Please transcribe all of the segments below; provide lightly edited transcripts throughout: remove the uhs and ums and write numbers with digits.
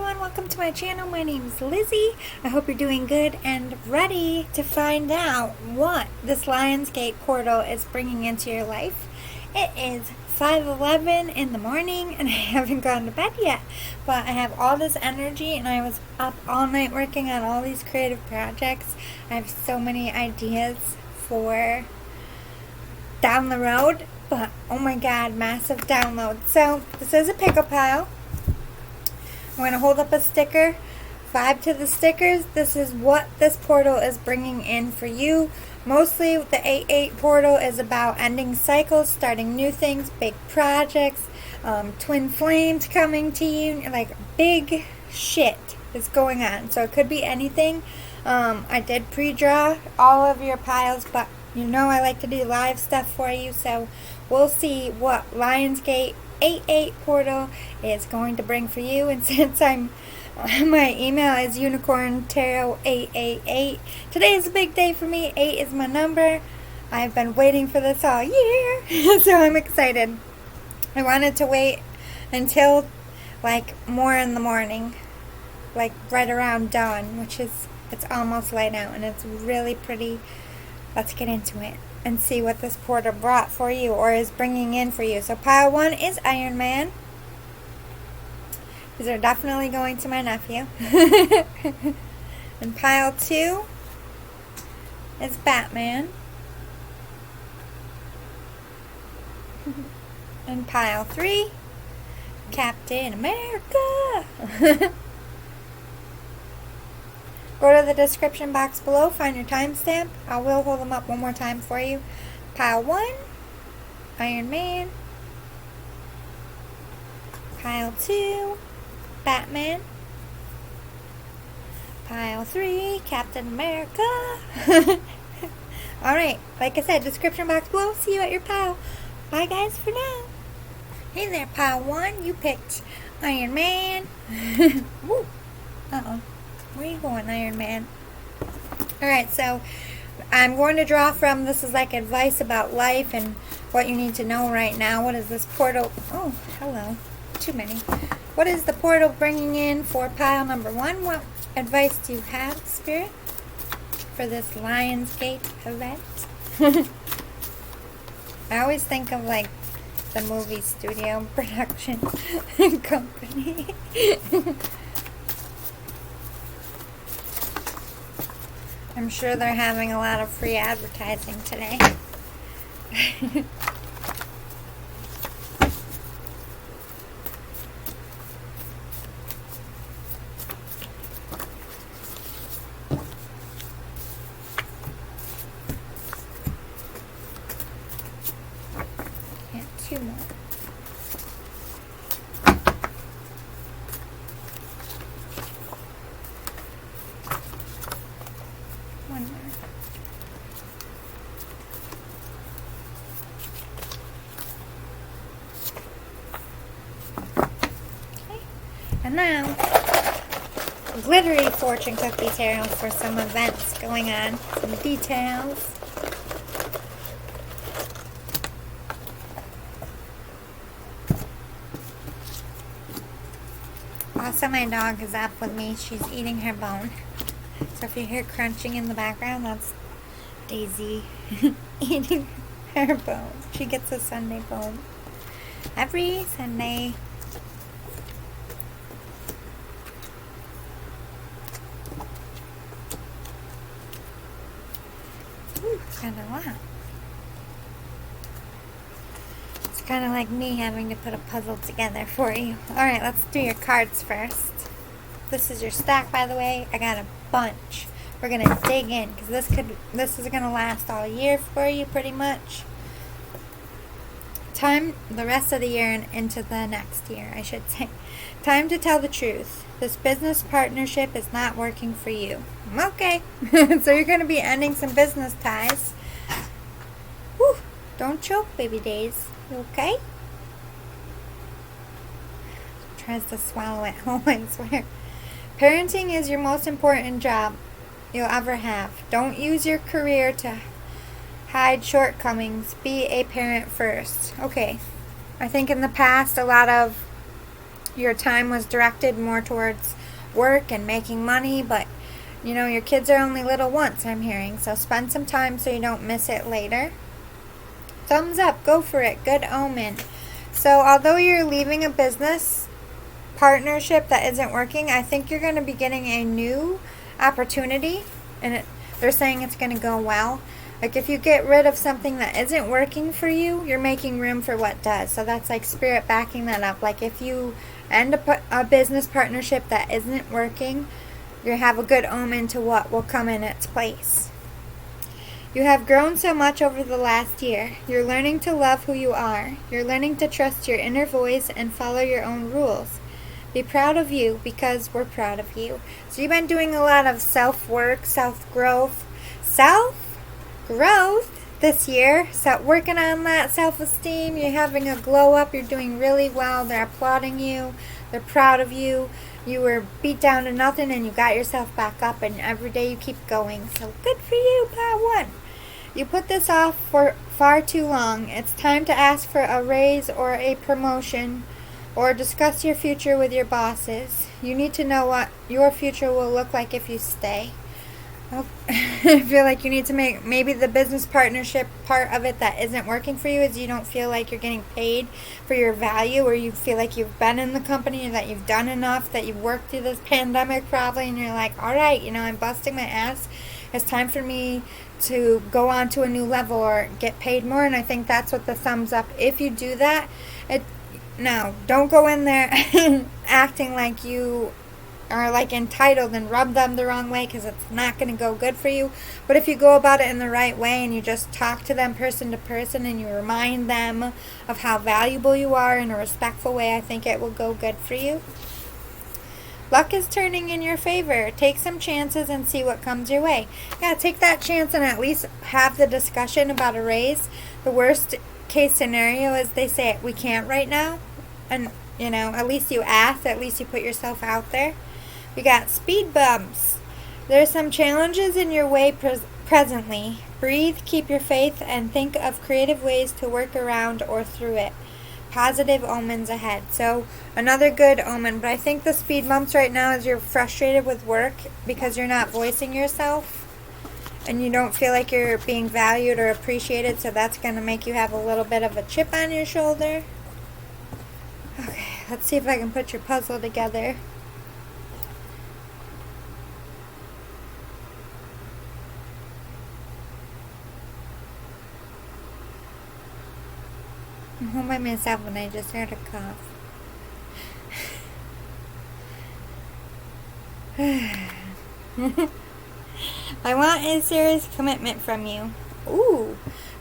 everyone, welcome to my channel. My name is Lizzie. I hope you're doing good and ready to find out what this Lionsgate portal is bringing into your life. It is 5:11 in the morning and I haven't gone to bed yet, but I have all this energy and I was up all night working on all these creative projects. I have so many ideas for down the road, but oh my god, massive download. So this is a pickle pile. I'm going to hold up a sticker, vibe to the stickers. This is what this portal is bringing in for you. Mostly the 8/8 portal is about ending cycles, starting new things, big projects, twin flames coming to you, like big shit is going on. So it could be anything. I did pre-draw all of your piles, but you know I like to do live stuff for you, so we'll see what Lionsgate 8/8 portal is going to bring for you. And since my email is unicorntarot888, today is a big day for me. 8 is my number. I've been waiting for this all year, so I'm excited. I wanted to wait until like more in the morning, like right around dawn, which is, it's almost light out and it's really pretty. Let's get into it and see what this portal brought for you or is bringing in for you. So pile 1 is IronMan. These are definitely going to my nephew. And pile 2 is Batman. And pile 3, Captain America. Go to the description box below, find your timestamp. I will hold them up one more time for you. Pile 1, Iron Man. Pile 2, Batman. Pile 3, Captain America. Alright, like I said, description box below. See you at your pile. Bye guys for now. Hey there, pile 1. You picked Iron Man. Woo. Uh-oh. Where are you going, Iron Man? Alright, so I'm going to draw from, this is like advice about life and what you need to know right now. What is this portal? Oh, hello. Too many. What is the portal bringing in for pile number 1? What advice do you have, Spirit, for this Lionsgate event? I always think of like the movie studio production company. I'm sure they're having a lot of free advertising today. Yeah, 2 more. And now, glittery fortune cookie tarot for some events going on, some details. Also, my dog is up with me. She's eating her bone. So if you hear crunching in the background, that's Daisy eating her bone. She gets a Sunday bone every Sunday. Kind of a lot. It's kind of like me having to put a puzzle together for you. Alright, let's do your cards first. This is your stack, by the way. I got a bunch. We're going to dig in because this is going to last all year for you pretty much. The rest of the year and into the next year, I should say. Time to tell the truth. This business partnership is not working for you. Okay. So you're going to be ending some business ties. Whew. Don't choke, baby days. You okay? Tries to swallow it. Oh, I swear. Parenting is your most important job you'll ever have. Don't use your career to hide shortcomings. Be a parent first. Okay. I think in the past, a lot of your time was directed more towards work and making money, but your kids are only little once, I'm hearing, so spend some time so you don't miss it later. Thumbs up, go for it, good omen. So although you're leaving a business partnership that isn't working, I think you're going to be getting a new opportunity, and they're saying it's going to go well. Like if you get rid of something that isn't working for you, you're making room for what does. So that's like spirit backing that up. Like if you end a business partnership that isn't working, you have a good omen to what will come in its place. You have grown so much over the last year. You're learning to love who you are. You're learning to trust your inner voice and follow your own rules. Be proud of you because we're proud of you. So you've been doing a lot of self-work, self-growth this year. So working on that self-esteem. You're having a glow up. You're doing really well. They're applauding you. They're proud of you. You were beat down to nothing and you got yourself back up, and every day you keep going. So good for you, Part 1. You put this off for far too long. It's time to ask for a raise or a promotion, or discuss your future with your bosses. You need to know what your future will look like if you stay. I feel like you need to make maybe the business partnership part of it that isn't working for you is you don't feel like you're getting paid for your value, or you feel like you've been in the company, that you've done enough, that you've worked through this pandemic probably, and you're like, all right, I'm busting my ass. It's time for me to go on to a new level or get paid more. And I think that's what the thumbs up. If you do that, now don't go in there acting like you are like entitled and rub them the wrong way, because it's not going to go good for you. But if you go about it in the right way and you just talk to them person to person and you remind them of how valuable you are in a respectful way, I think it will go good for you. Luck is turning in your favor. Take some chances and see what comes your way. Yeah, take that chance and at least have the discussion about a raise. The worst case scenario is they say we can't right now. And, at least you ask, at least you put yourself out there. We got speed bumps. There's some challenges in your way presently. Breathe, keep your faith, and think of creative ways to work around or through it. Positive omens ahead. So another good omen, but I think the speed bumps right now is you're frustrated with work because you're not voicing yourself and you don't feel like you're being valued or appreciated, so that's going to make you have a little bit of a chip on your shoulder. Okay, let's see if I can put your puzzle together. I'm home by myself and I just heard a cough. I want a serious commitment from you. Ooh.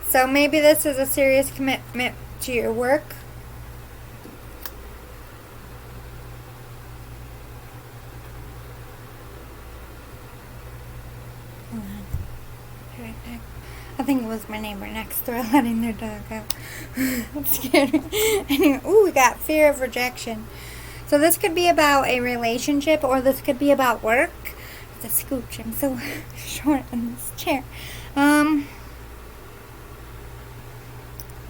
So maybe this is a serious commitment to your work. Hold on. Be right back. I think it was my neighbor next door letting their dog out. I'm scared. Anyway, ooh, we got fear of rejection. So this could be about a relationship, or this could be about work. It's a scooch. I'm so short in this chair.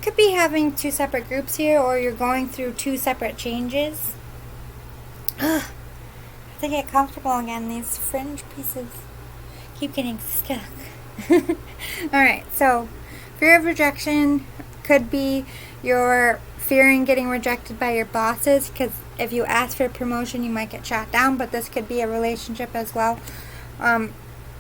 Could be having two separate groups here, or you're going through two separate changes. Ugh. I have to get comfortable again. These fringe pieces keep getting stuck. Alright, so fear of rejection could be you're fearing getting rejected by your bosses, because if you ask for a promotion you might get shot down, but this could be a relationship as well.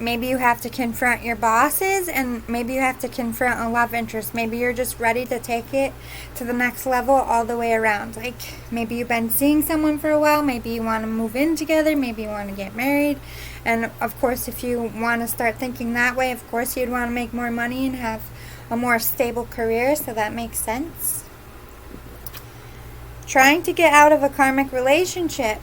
Maybe you have to confront your bosses, and maybe you have to confront a love interest. Maybe you're just ready to take it to the next level all the way around. Like maybe you've been seeing someone for a while, maybe you want to move in together, maybe you want to get married. And of course, if you want to start thinking that way, of course you'd want to make more money and have a more stable career, so that makes sense. Trying to get out of a karmic relationship.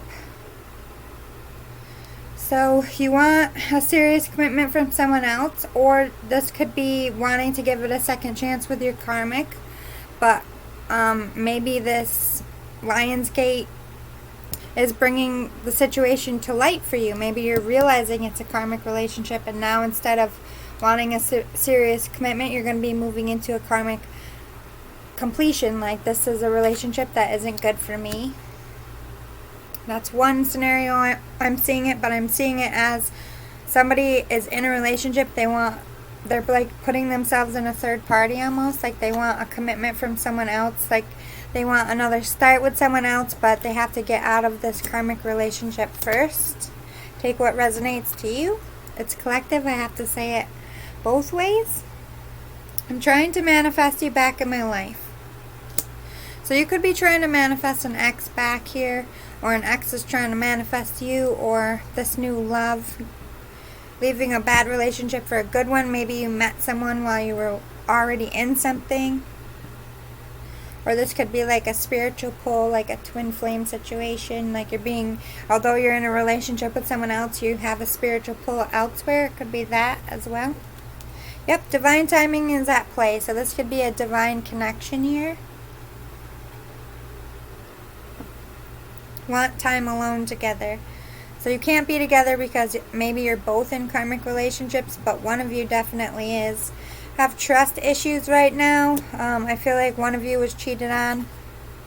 So you want a serious commitment from someone else, or this could be wanting to give it a second chance with your karmic, but maybe this Lionsgate is bringing the situation to light for you. Maybe you're realizing it's a karmic relationship, and now instead of wanting a serious commitment, you're going to be moving into a karmic completion. Like, this is a relationship that isn't good for me. That's one scenario I'm seeing it, but I'm seeing it as somebody is in a relationship. They're like putting themselves in a third party almost. Like they want a commitment from someone else. Like they want another start with someone else, but they have to get out of this karmic relationship first. Take what resonates to you. It's collective. I have to say it both ways. I'm trying to manifest you back in my life. So you could be trying to manifest an ex back here, or an ex is trying to manifest you, or this new love, leaving a bad relationship for a good one. Maybe you met someone while you were already in something. Or this could be like a spiritual pull, like a twin flame situation. Like although you're in a relationship with someone else, you have a spiritual pull elsewhere. It could be that as well. Yep, divine timing is at play. So this could be a divine connection here. Want time alone together. So you can't be together because maybe you're both in karmic relationships, but one of you definitely is. Have trust issues right now. I feel like one of you was cheated on,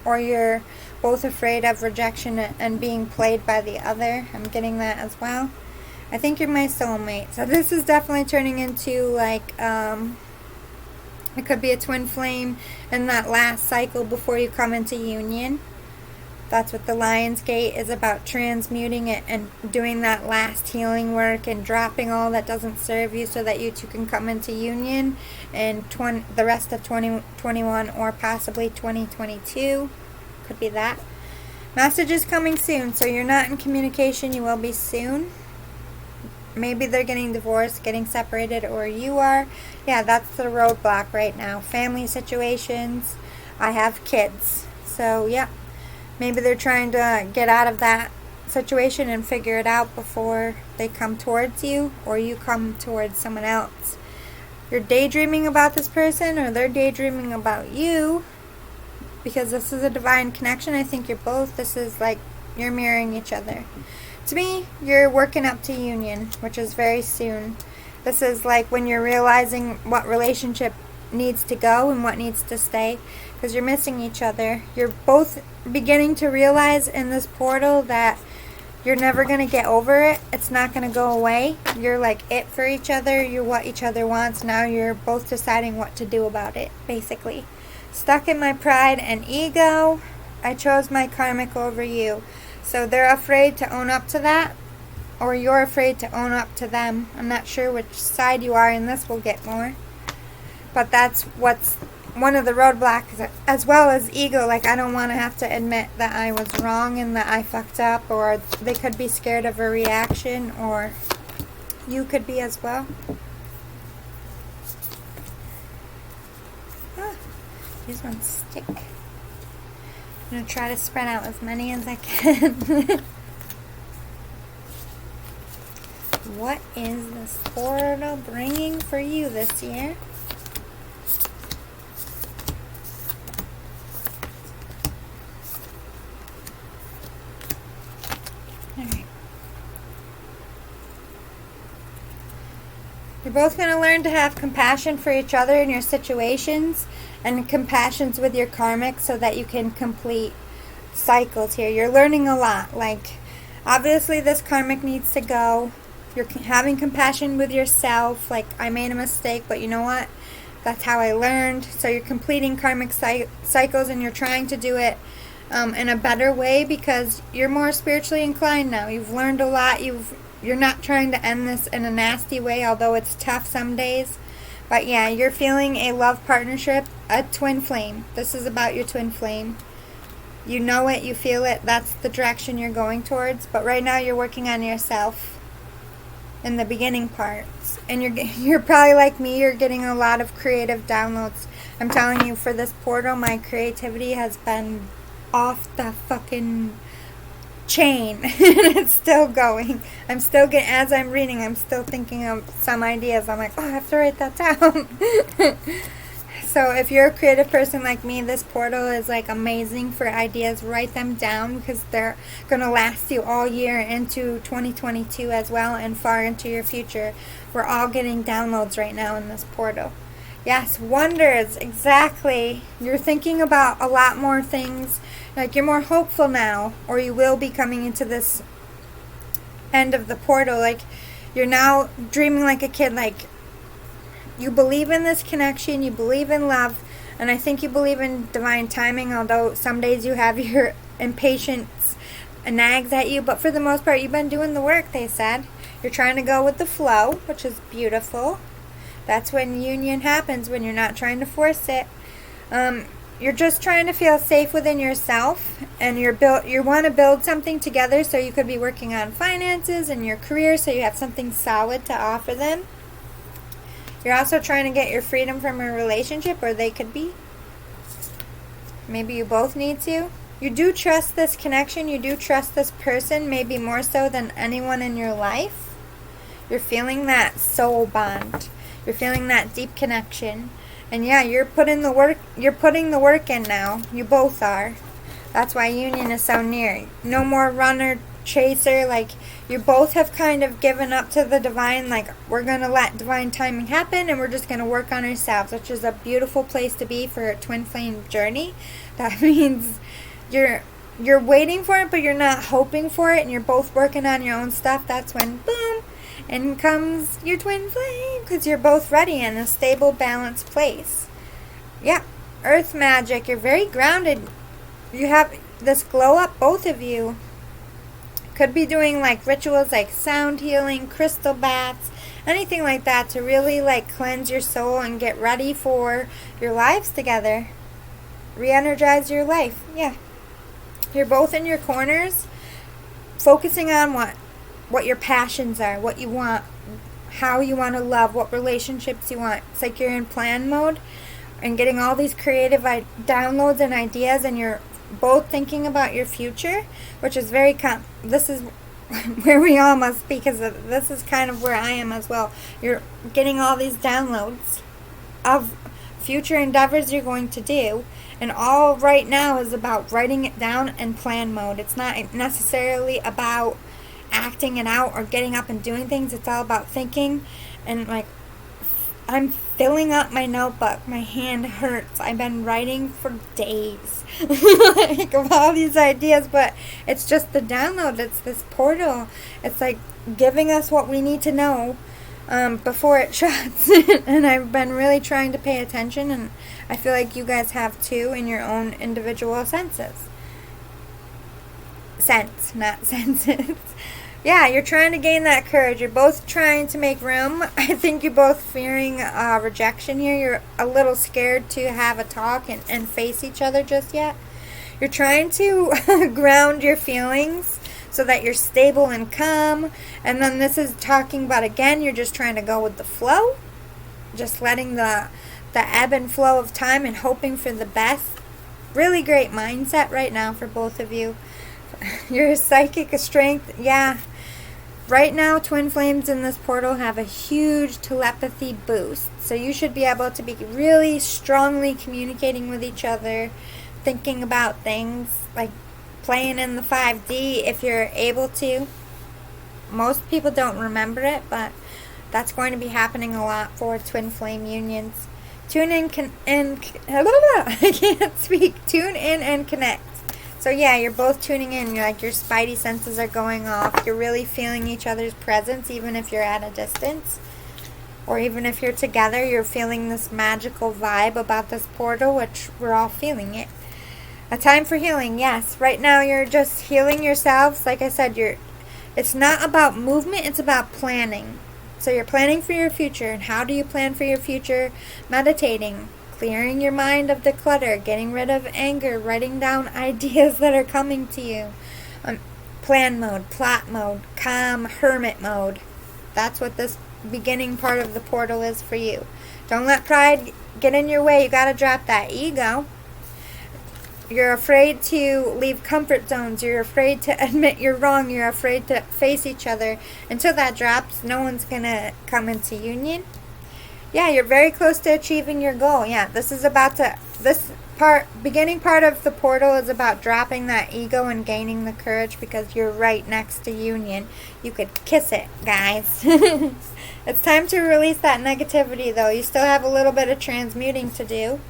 or you're both afraid of rejection and being played by the other. I'm getting that as well. I think you're my soulmate. So this is definitely turning into like, it could be a twin flame in that last cycle before you come into union. That's what the Lion's Gate is about, transmuting it and doing that last healing work and dropping all that doesn't serve you so that you two can come into union in the rest of 2021 or possibly 2022. Could be that. Message is coming soon, so you're not in communication. You will be soon. Maybe they're getting divorced, getting separated, or you are. Yeah, that's the roadblock right now. Family situations. I have kids. So, yeah. Maybe they're trying to get out of that situation and figure it out before they come towards you, or you come towards someone else. You're daydreaming about this person, or they're daydreaming about you, because this is a divine connection. I think you're both. This is like you're mirroring each other. To me, you're working up to union, which is very soon. This is like when you're realizing what relationship needs to go and what needs to stay, because you're missing each other. You're both beginning to realize in this portal that you're never going to get over it. It's not going to go away. You're like it for each other. You're what each other wants. Now you're both deciding what to do about it, basically. Stuck in my pride and ego, I chose my karmic over you. So they're afraid to own up to that, or you're afraid to own up to them. I'm not sure which side you are in this. We'll get more. But that's what's one of the roadblocks, as well as ego. Like, I don't want to have to admit that I was wrong and that I fucked up, or they could be scared of a reaction, or you could be as well. These ones stick. I'm going to try to spread out as many as I can. What is this portal bringing for you this year? Alright. You're both going to learn to have compassion for each other in your situations, and compassions with your karmic, so that you can complete cycles here. You're learning a lot. Like, obviously this karmic needs to go. You're having compassion with yourself. Like, I made a mistake, but you know what? That's how I learned. So you're completing karmic cycles, and you're trying to do it in a better way, because you're more spiritually inclined now. You've learned a lot. You're not trying to end this in a nasty way, although it's tough some days. But yeah, you're feeling a love partnership, a twin flame. This is about your twin flame. You know it, you feel it. That's the direction you're going towards. But right now you're working on yourself in the beginning parts. And you're probably like me, you're getting a lot of creative downloads. I'm telling you, for this portal, my creativity has been off the fucking chain. It's still going. I'm still getting, as I'm reading, I'm still thinking of some ideas. I'm like, oh, I have to write that down. So if you're a creative person like me, this portal is like amazing for ideas. Write them down, because they're going to last you all year into 2022 as well, and far into your future. We're all getting downloads right now in this portal. Yes, wonders, exactly. You're thinking about a lot more things Like, you're more hopeful now, or you will be coming into this end of the portal. Like, you're now dreaming like a kid. Like, you believe in this connection, you believe in love, and I think you believe in divine timing, although some days you have your impatience nags at you. But for the most part, you've been doing the work, they said. You're trying to go with the flow, which is beautiful. That's when union happens, when you're not trying to force it. You're just trying to feel safe within yourself, and you want to build something together, so you could be working on finances and your career, so you have something solid to offer them. You're also trying to get your freedom from a relationship, or they could be. Maybe you both need to. You do trust this connection. You do trust this person, maybe more so than anyone in your life. You're feeling that soul bond. You're feeling that deep connection. And yeah, you're putting the work in now. You both are. That's why union is so near. No more runner chaser. Like, you both have kind of given up to the divine. Like, we're going to let divine timing happen, and we're just going to work on ourselves, which is a beautiful place to be for a twin flame journey. That means you're waiting for it, but you're not hoping for it, and you're both working on your own stuff. That's when, boom, in comes your twin flame, because you're both ready in a stable, balanced place. Yeah, earth magic. You're very grounded. You have this glow up, both of you. Could be doing like rituals like sound healing, crystal baths, anything like that to really like cleanse your soul and get ready for your lives together. Re-energize your life. Yeah. You're both in your corners, focusing on what your passions are, what you want, how you want to love, what relationships you want. It's like you're in plan mode and getting all these creative downloads and ideas, and you're both thinking about your future, which is very this is where we all must be, because this is kind of where I am as well. You're getting all these downloads of future endeavors you're going to do, and all right now is about writing it down in plan mode. It's not necessarily about acting it out or getting up and doing things. It's all about thinking, and like, I'm filling up my notebook. My hand hurts. I've been writing for days like, of all these ideas, but it's just the download. It's this portal. It's like giving us what we need to know before it shuts. And I've been really trying to pay attention, and I feel like you guys have too, in your own individual senses. Not senses. Yeah, you're trying to gain that courage. You're both trying to make room. I think you're both fearing rejection here. You're a little scared to have a talk and face each other just yet. You're trying to ground your feelings so that you're stable and calm. And then this is talking about, again, you're just trying to go with the flow. Just letting the ebb and flow of time and hoping for the best. Really great mindset right now for both of you. Your psychic strength, yeah. Right now, twin flames in this portal have a huge telepathy boost. So you should be able to be really strongly communicating with each other, thinking about things, like playing in the 5D if you're able to. Most people don't remember it, but that's going to be happening a lot for twin flame unions. Tune in I can't speak. Tune in and connect. So yeah, you're both tuning in. You're like, your spidey senses are going off. You're really feeling each other's presence, even if you're at a distance. Or even if you're together, you're feeling this magical vibe about this portal, which we're all feeling it. A time for healing, yes. Right now you're just healing yourselves. Like I said, it's not about movement, it's about planning. So you're planning for your future. And how do you plan for your future? Meditating. Clearing your mind of the clutter, getting rid of anger, writing down ideas that are coming to you. Plan mode, plot mode, calm, hermit mode. That's what this beginning part of the portal is for you. Don't let pride get in your way. You got to drop that ego. You're afraid to leave comfort zones. You're afraid to admit you're wrong. You're afraid to face each other. Until that drops, no one's going to come into union. Yeah, you're very close to achieving your goal. Yeah, beginning part of the portal is about dropping that ego and gaining the courage, because you're right next to union. You could kiss it, guys. It's time to release that negativity, though. You still have a little bit of transmuting to do.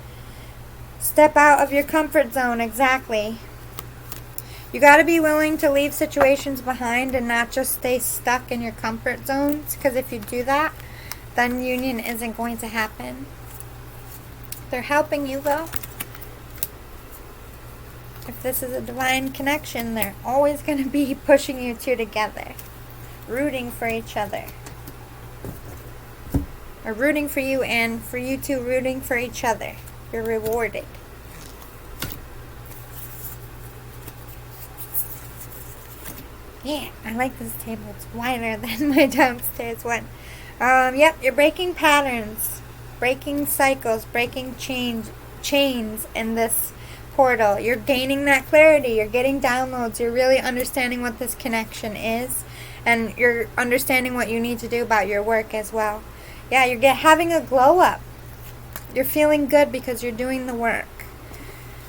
Step out of your comfort zone, exactly. You got to be willing to leave situations behind and not just stay stuck in your comfort zones, because if you do that, then union isn't going to happen. They're helping you though. If this is a divine connection, they're always going to be pushing you two together, rooting for each other. Or rooting for you, and for you two rooting for each other. You're rewarded. Yeah, I like this table. It's wider than my downstairs one. Yep, you're breaking patterns, breaking cycles, breaking chains in this portal. You're gaining that clarity. You're getting downloads. You're really understanding what this connection is, and you're understanding what you need to do about your work as well. Yeah, you're having a glow up. You're feeling good because you're doing the work.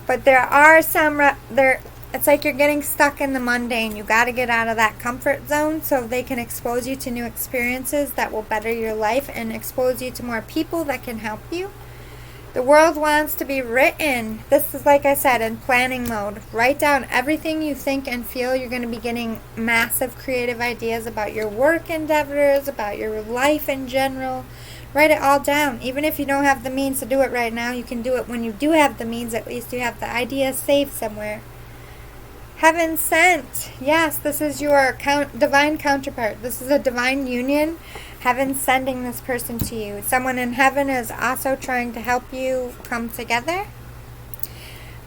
But there are some it's like you're getting stuck in the mundane. You got to get out of that comfort zone so they can expose you to new experiences that will better your life and expose you to more people that can help you. The world wants to be written. This is, like I said, in planning mode. Write down everything you think and feel. You're going to be getting massive creative ideas about your work endeavors, about your life in general. Write it all down. Even if you don't have the means to do it right now, you can do it when you do have the means. At least you have the idea saved somewhere. Heaven sent. Yes, this is your divine counterpart. This is a divine union. Heaven sending this person to you. Someone in heaven is also trying to help you come together.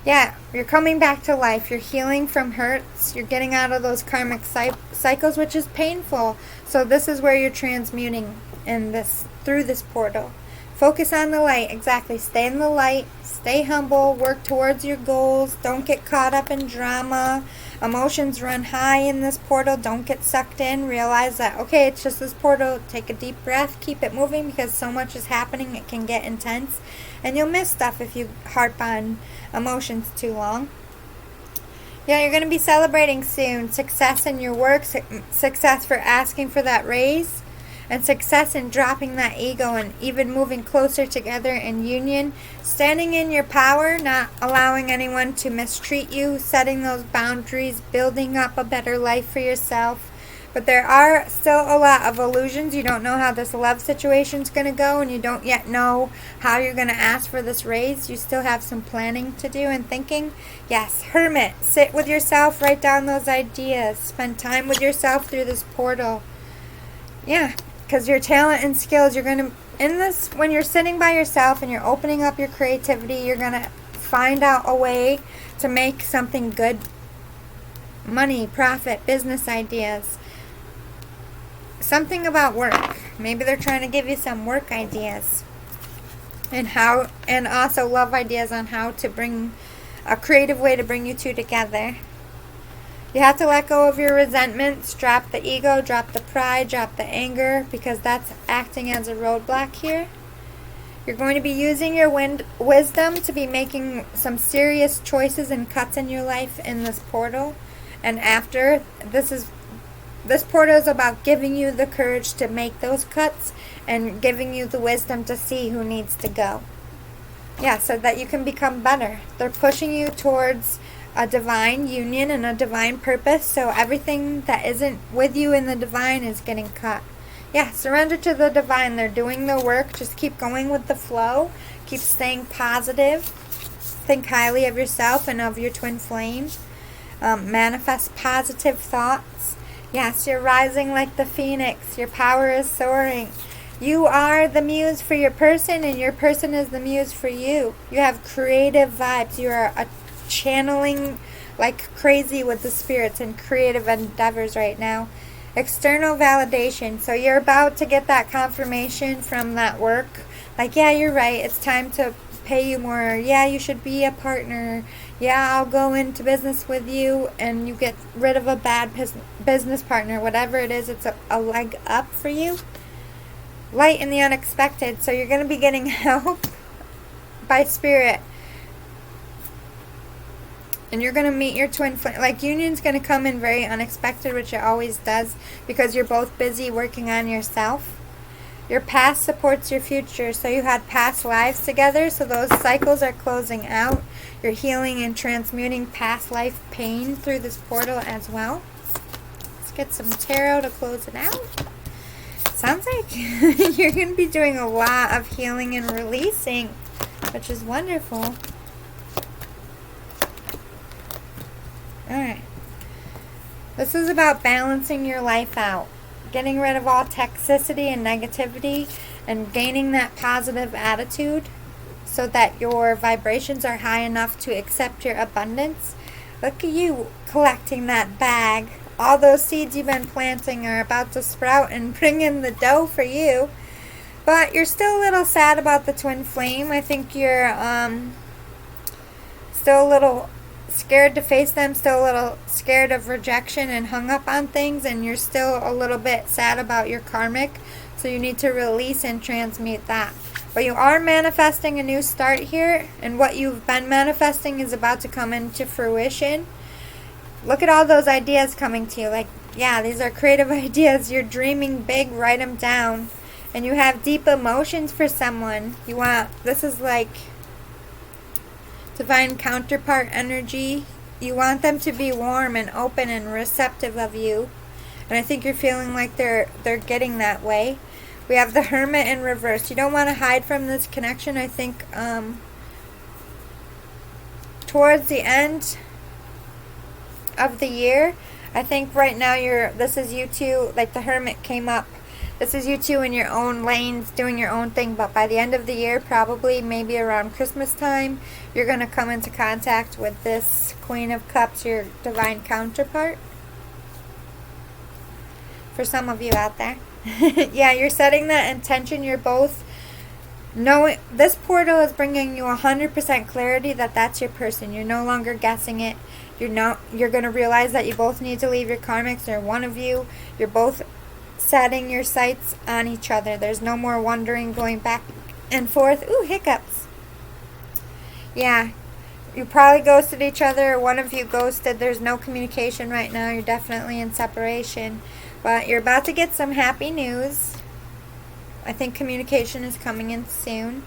Yeah, you're coming back to life. You're healing from hurts. You're getting out of those karmic cycles, which is painful. So this is where you're transmuting through this portal. Focus on the light. Exactly. Stay in the light. Stay humble. Work towards your goals. Don't get caught up in drama. Emotions run high in this portal. Don't get sucked in. Realize that, okay, it's just this portal. Take a deep breath. Keep it moving because so much is happening. It can get intense. And you'll miss stuff if you harp on emotions too long. Yeah, you're going to be celebrating soon. Success in your work. Success for asking for that raise. And success in dropping that ego and even moving closer together in union. Standing in your power, not allowing anyone to mistreat you, setting those boundaries, building up a better life for yourself. But there are still a lot of illusions. You don't know how this love situation's going to go, and you don't yet know how you're going to ask for this raise. You still have some planning to do and thinking. Yes, hermit. Sit with yourself, write down those ideas, spend time with yourself through this portal. Yeah. Because your talent and skills, you're going to, in this, when you're sitting by yourself and you're opening up your creativity, you're going to find out a way to make something good. Money, profit, business ideas. Something about work. Maybe they're trying to give you some work ideas. And also love ideas on how to bring a creative way to bring you two together. You have to let go of your resentments, drop the ego, drop the pride, drop the anger, because that's acting as a roadblock here. You're going to be using your wisdom to be making some serious choices and cuts in your life in this portal. And after, this portal is about giving you the courage to make those cuts and giving you the wisdom to see who needs to go. Yeah, so that you can become better. They're pushing you towards a divine union and a divine purpose, so everything that isn't with you in the divine is getting cut. Yeah, surrender to the divine. They're doing the work. Just keep going with the flow. Keep staying positive. Think highly of yourself and of your twin flame. Manifest positive thoughts. Yes, you're rising like the phoenix. Your power is soaring. You are the muse for your person, and your person is the muse for you. You have creative vibes. You are channeling like crazy with the spirits and creative endeavors right now. External validation. So you're about to get that confirmation from that work. Like, yeah, you're right. It's time to pay you more. Yeah, you should be a partner. Yeah, I'll go into business with you, and you get rid of a bad business partner. Whatever it is, it's a leg up for you. Light in the unexpected. So you're going to be getting help by spirit. And you're going to meet your twin flame. Like, union's going to come in very unexpected, which it always does, because you're both busy working on yourself. Your past supports your future. So you had past lives together, so those cycles are closing out. You're healing and transmuting past life pain through this portal as well. Let's get some tarot to close it out. Sounds like you're going to be doing a lot of healing and releasing, which is wonderful. Alright. This is about balancing your life out. Getting rid of all toxicity and negativity and gaining that positive attitude so that your vibrations are high enough to accept your abundance. Look at you collecting that bag. All those seeds you've been planting are about to sprout and bring in the dough for you. But you're still a little sad about the twin flame. I think you're still a little scared to face them, still a little scared of rejection and hung up on things, and you're still a little bit sad about your karmic. So you need to release and transmute that. But you are manifesting a new start here, and what you've been manifesting is about to come into fruition. Look at all those ideas coming to you. Like, yeah, these are creative ideas. You're dreaming big. Write them down. And you have deep emotions for someone. This is like divine counterpart energy. You want them to be warm and open and receptive of you. And I think you're feeling like they're getting that way. We have the Hermit in reverse. You don't want to hide from this connection. I think towards the end of the year, I think right now this is you two, like the Hermit came up. This is you two in your own lanes doing your own thing, but by the end of the year, probably maybe around Christmas time, you're going to come into contact with this Queen of Cups, your divine counterpart. For some of you out there. Yeah, you're setting that intention. You're both knowing this portal is bringing you 100% clarity that that's your person. You're no longer guessing it. You're going to realize that you both need to leave your karmics, or one of you. You're both setting your sights on each other. There's no more wondering, going back and forth. Ooh, hiccups. Yeah, you probably ghosted each other. One of you ghosted. There's no communication right now. You're definitely in separation. But you're about to get some happy news. I think communication is coming in soon.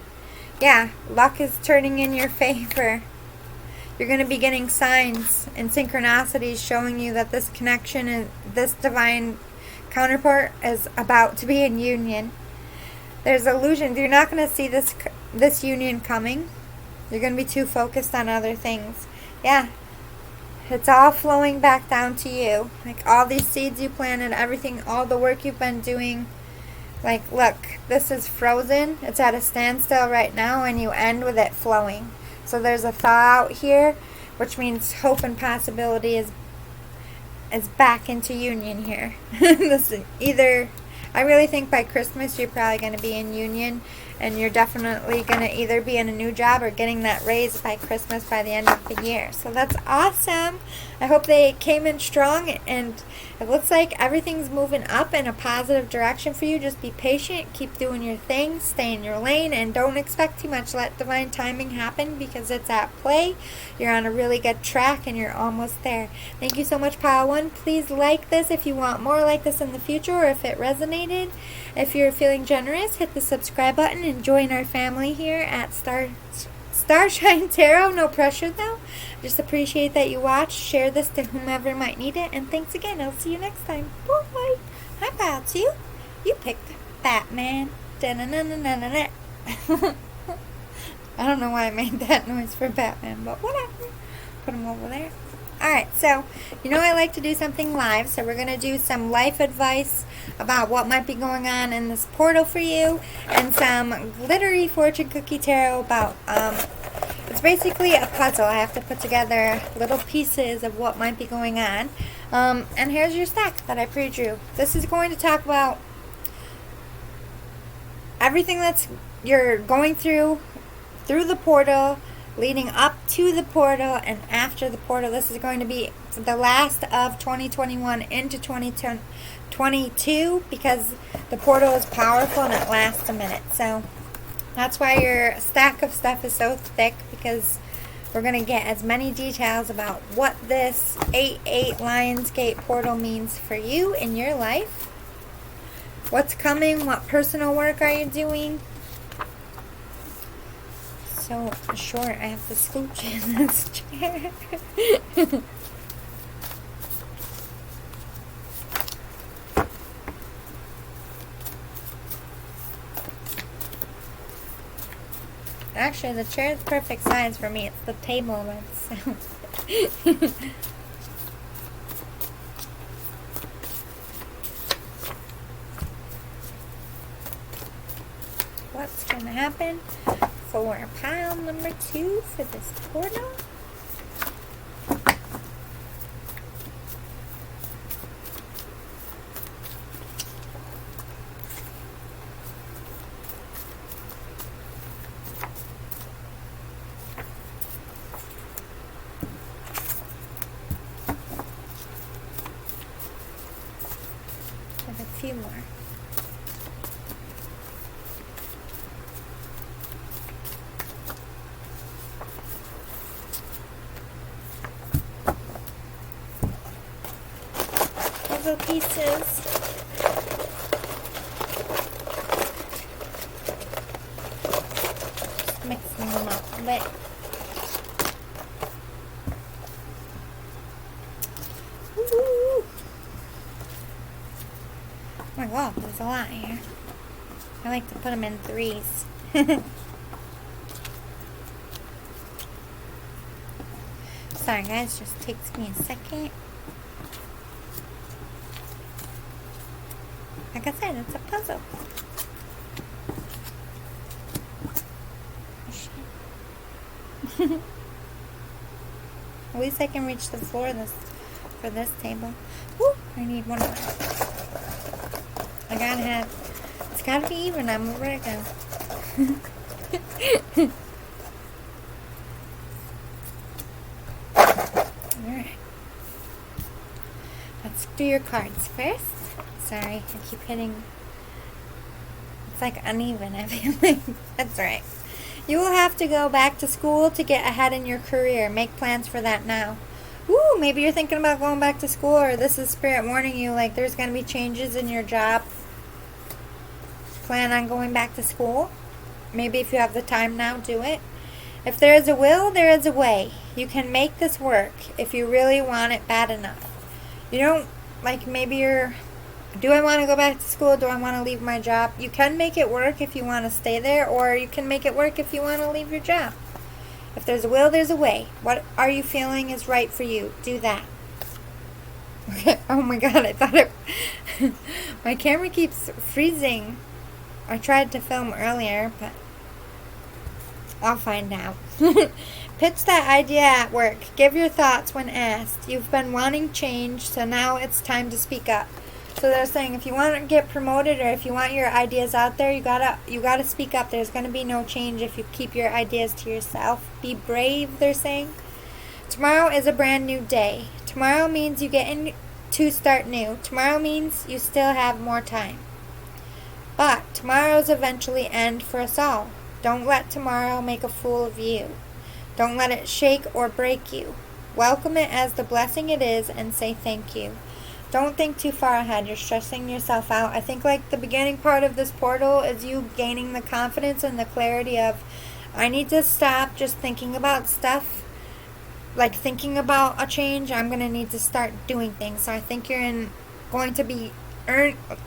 Yeah, luck is turning in your favor. You're going to be getting signs and synchronicities showing you that this connection and this divine counterpart is about to be in union. There's illusions. You're not going to see this union coming. You're going to be too focused on other things. Yeah. It's all flowing back down to you. Like all these seeds you planted, everything, all the work you've been doing. Like, look, this is frozen. It's at a standstill right now, and you end with it flowing. So there's a thaw out here, which means hope and possibility is back into union here. I really think by Christmas you're probably going to be in union, and you're definitely going to either be in a new job or getting that raise by Christmas, by the end of the year. So that's awesome. I hope they came in strong, and it looks like everything's moving up in a positive direction for you. Just be patient, keep doing your thing, stay in your lane, and don't expect too much. Let divine timing happen because it's at play. You're on a really good track, and you're almost there. Thank you so much, Pile 1. Please like this if you want more like this in the future, or if it resonated. If you're feeling generous, hit the subscribe button and join our family here at Starshine Tarot. No pressure though. Just appreciate that you watched. Share this to whomever might need it. And thanks again. I'll see you next time. Bye. Hi, Pile 2. You picked Batman. Da-na-na-na-na-na. I don't know why I made that noise for Batman, but whatever. Put him over there. Alright, so, I like to do something live, so we're going to do some life advice about what might be going on in this portal for you, and some glittery fortune cookie tarot about, it's basically a puzzle. I have to put together little pieces of what might be going on, and here's your stack that I pre-drew. This is going to talk about everything that's you're going through the portal, leading up to the portal, and after the portal. This is going to be the last of 2021 into 2022 because the portal is powerful and it lasts a minute. So that's why your stack of stuff is so thick, because we're going to get as many details about what this 8/8 Lionsgate portal means for you in your life. What's coming? What personal work are you doing? so short, I have to scooch in this chair. Actually, the chair is perfect size for me. It's the table that's what's going to happen for pile number 2 for this portal? Have a few more. Puzzle pieces. Just mixing them up a bit. Ooh. Oh my god, there's a lot here. I like to put them in 3s. Sorry guys, just takes me a second. Like I said, it's a puzzle. At least I can reach the floor for this table. Woo! I need one more. I gotta have. It's gotta be even. I'm over it go. Alright. Let's do your cards first. Sorry, I keep hitting. It's like uneven, I feel like. That's right. You will have to go back to school to get ahead in your career. Make plans for that now. Ooh, maybe you're thinking about going back to school, or this is Spirit warning you, like there's going to be changes in your job. Plan on going back to school. Maybe if you have the time now, do it. If there is a will, there is a way. You can make this work if you really want it bad enough. You don't, like maybe you're, do I want to go back to school? Do I want to leave my job? You can make it work if you want to stay there, or you can make it work if you want to leave your job. If there's a will, there's a way. What are you feeling is right for you? Do that. Okay. Oh my god, I thought it... My camera keeps freezing. I tried to film earlier, but I'll find out. Pitch that idea at work. Give your thoughts when asked. You've been wanting change, so now it's time to speak up. So they're saying if you want to get promoted, or if you want your ideas out there, you gotta speak up. There's gonna be no change if you keep your ideas to yourself. Be brave, they're saying. Tomorrow is a brand new day. Tomorrow means you get in to start new. Tomorrow means you still have more time. But tomorrows eventually end for us all. Don't let tomorrow make a fool of you. Don't let it shake or break you. Welcome it as the blessing it is and say thank you. Don't think too far ahead. You're stressing yourself out. I think like the beginning part of this portal is you gaining the confidence and the clarity of, I need to stop just thinking about stuff, like thinking about a change. I'm going to need to start doing things. So I think you're going to be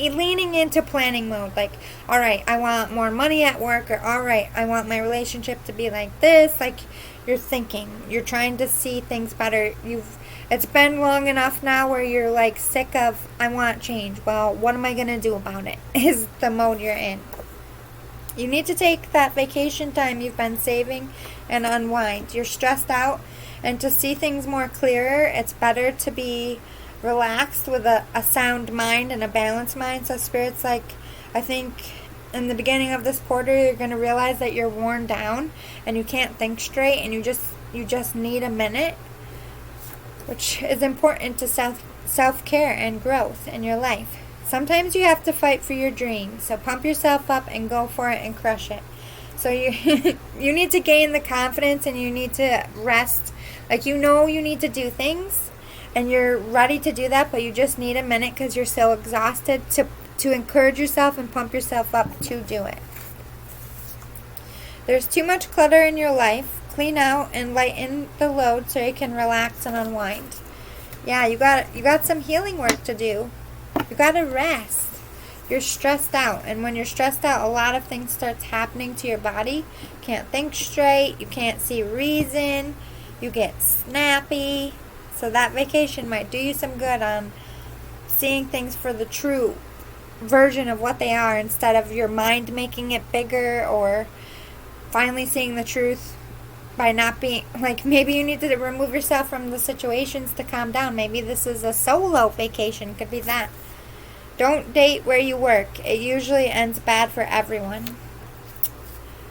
leaning into planning mode. Like, all right, I want more money at work, or all right, I want my relationship to be like this. Like, you're thinking. You're trying to see things better. It's been long enough now where you're like sick of, I want change. Well, what am I going to do about it? Is the mode you're in. You need to take that vacation time you've been saving and unwind. You're stressed out, and to see things more clearer, it's better to be relaxed with a sound mind and a balanced mind. So Spirit's like, I think in the beginning of this portal, you're going to realize that you're worn down and you can't think straight, and you just need a minute, which is important to self-care and growth in your life. Sometimes you have to fight for your dreams, so pump yourself up and go for it and crush it. So you you need to gain the confidence, and you need to rest. Like, you need to do things, and you're ready to do that, but you just need a minute because you're so exhausted to encourage yourself and pump yourself up to do it. There's too much clutter in your life. Clean out and lighten the load so you can relax and unwind. Yeah, you got some healing work to do. You got to rest. You're stressed out, and when you're stressed out, a lot of things starts happening to your body. You can't think straight. You can't see reason. You get snappy. So that vacation might do you some good on seeing things for the true version of what they are instead of your mind making it bigger, or finally seeing the truth by not being, like, maybe you need to remove yourself from the situations to calm down. Maybe this is a solo vacation. Could be that. Don't date where you work. It usually ends bad for everyone.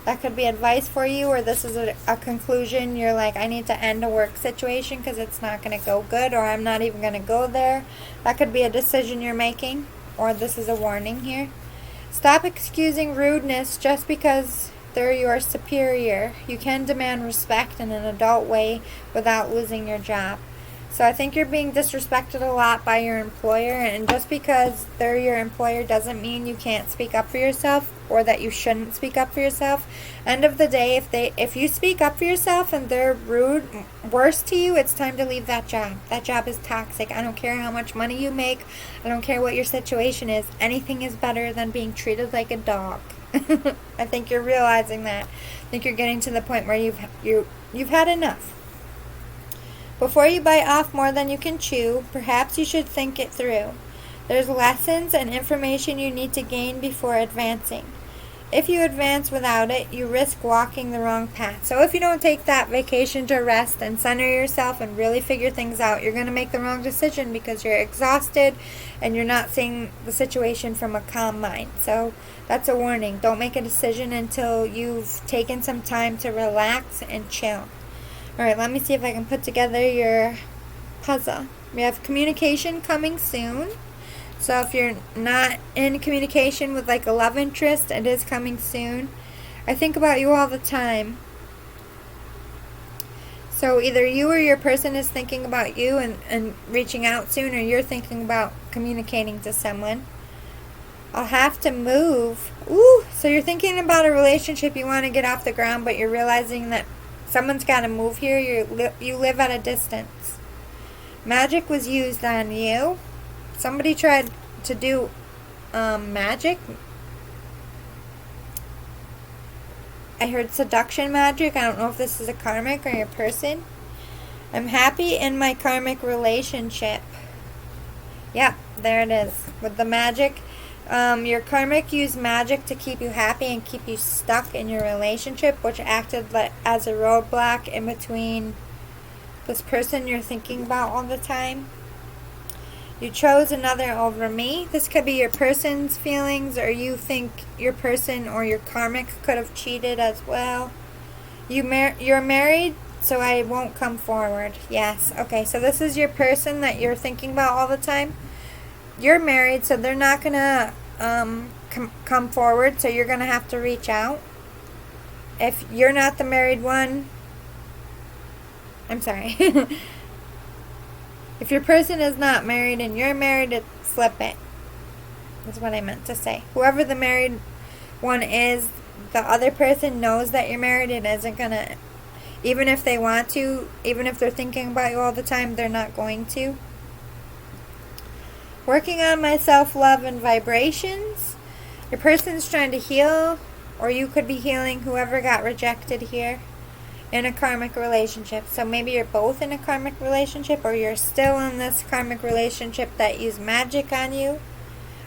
That could be advice for you, or this is a conclusion. You're like, I need to end a work situation because it's not going to go good, or I'm not even going to go there. That could be a decision you're making, or this is a warning here. Stop excusing rudeness just because they're your superior. You can demand respect in an adult way without losing your job. So I think you're being disrespected a lot by your employer, and just because they're your employer doesn't mean you can't speak up for yourself, or that you shouldn't speak up for yourself. End of the day, if you speak up for yourself and they're rude, worse to you, it's time to leave that job. That job is toxic. I don't care how much money you make. I don't care what your situation is. Anything is better than being treated like a dog. I think you're realizing that. I think you're getting to the point where you've had enough. Before you bite off more than you can chew, perhaps you should think it through. There's lessons and information you need to gain before advancing. If you advance without it, you risk walking the wrong path. So if you don't take that vacation to rest and center yourself and really figure things out, you're going to make the wrong decision because you're exhausted and you're not seeing the situation from a calm mind. So that's a warning. Don't make a decision until you've taken some time to relax and chill. Alright, let me see if I can put together your puzzle. We have communication coming soon. So if you're not in communication with like a love interest, it is coming soon. I think about you all the time. So either you or your person is thinking about you and reaching out soon, or you're thinking about communicating to someone. I'll have to move. Ooh, so you're thinking about a relationship you want to get off the ground, but you're realizing that someone's got to move here. You live at a distance. Magic was used on you. Somebody tried to do magic. I heard seduction magic. I don't know if this is a karmic or your person. I'm happy in my karmic relationship. Yeah, there it is. With the magic. Your karmic used magic to keep you happy and keep you stuck in your relationship, which acted as a roadblock in between this person you're thinking about all the time. You chose another over me. This could be your person's feelings, or you think your person or your karmic could have cheated as well. You're married, so I won't come forward. Yes. Okay, so this is your person that you're thinking about all the time. You're married, so they're not going to come forward, so you're going to have to reach out. If you're not the married one, I'm sorry. If your person is not married and you're married, flip it. That's what I meant to say. Whoever the married one is, the other person knows that you're married and isn't going to, even if they want to, even if they're thinking about you all the time, they're not going to. Working on my self-love and vibrations. Your person's trying to heal, or you could be healing whoever got rejected here in a karmic relationship. So maybe you're both in a karmic relationship, or you're still in this karmic relationship that used magic on you.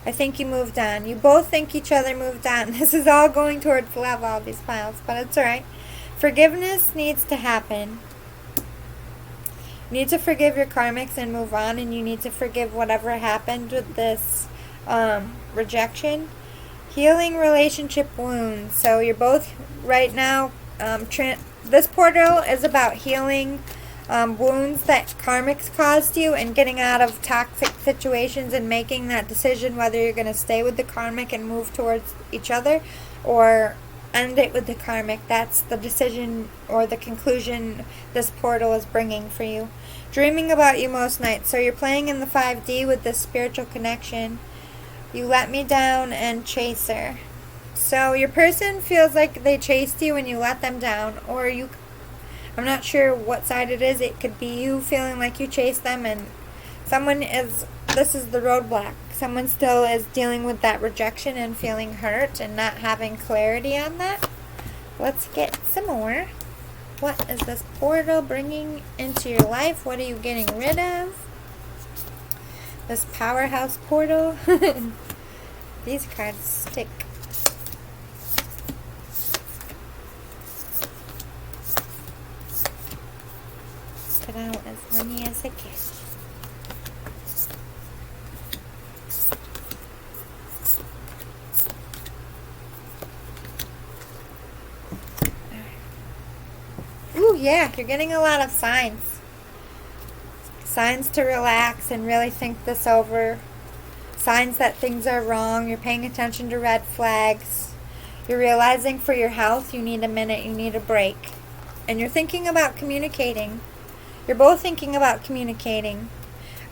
I think you moved on. You both think each other moved on. This is all going towards love, all these piles, but it's alright. Forgiveness needs to happen. You need to forgive your karmics and move on, and you need to forgive whatever happened with this rejection. Healing relationship wounds. So you're both right now, this portal is about healing wounds that karmics caused you and getting out of toxic situations and making that decision whether you're going to stay with the karmic and move towards each other, or end it with the karmic. That's the decision or the conclusion this portal is bringing for you. Dreaming about you most nights. So you're playing in the 5D with this spiritual connection. You let me down and chaser. So your person feels like they chased you and you let them down, or I'm not sure what side it is. It could be you feeling like you chased them and this is the roadblock. Someone still is dealing with that rejection and feeling hurt and not having clarity on that. Let's get some more. What is this portal bringing into your life? What are you getting rid of? This powerhouse portal. These cards stick. Put out as many as I can. Ooh, yeah, you're getting a lot of signs. Signs to relax and really think this over. Signs that things are wrong. You're paying attention to red flags. You're realizing for your health you need a minute, you need a break. And you're thinking about communicating. You're both thinking about communicating.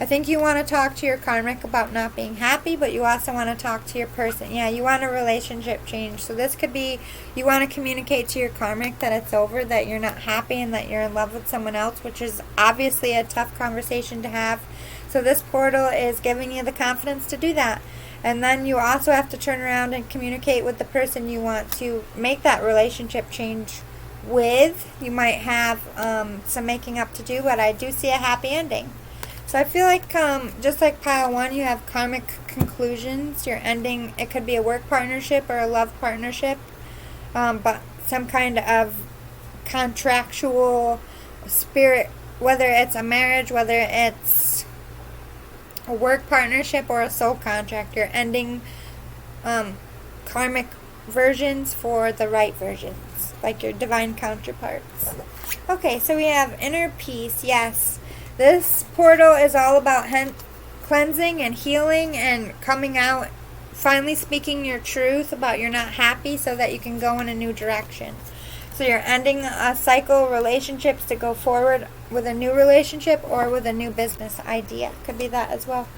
I think you want to talk to your karmic about not being happy, but you also want to talk to your person. Yeah, you want a relationship change. So this could be you want to communicate to your karmic that it's over, that you're not happy, and that you're in love with someone else, which is obviously a tough conversation to have. So this portal is giving you the confidence to do that. And then you also have to turn around and communicate with the person you want to make that relationship change with. You might have some making up to do, but I do see a happy ending. So I feel like just like pile 1, you have karmic conclusions. You're ending, it could be a work partnership or a love partnership, but some kind of contractual spirit, whether it's a marriage, whether it's a work partnership or a soul contract. You're ending karmic versions for the right versions, like your divine counterparts. Okay, so we have inner peace. Yes. This portal is all about cleansing and healing and coming out, finally speaking your truth about you're not happy so that you can go in a new direction. So you're ending a cycle, relationships to go forward with a new relationship or with a new business idea. Could be that as well.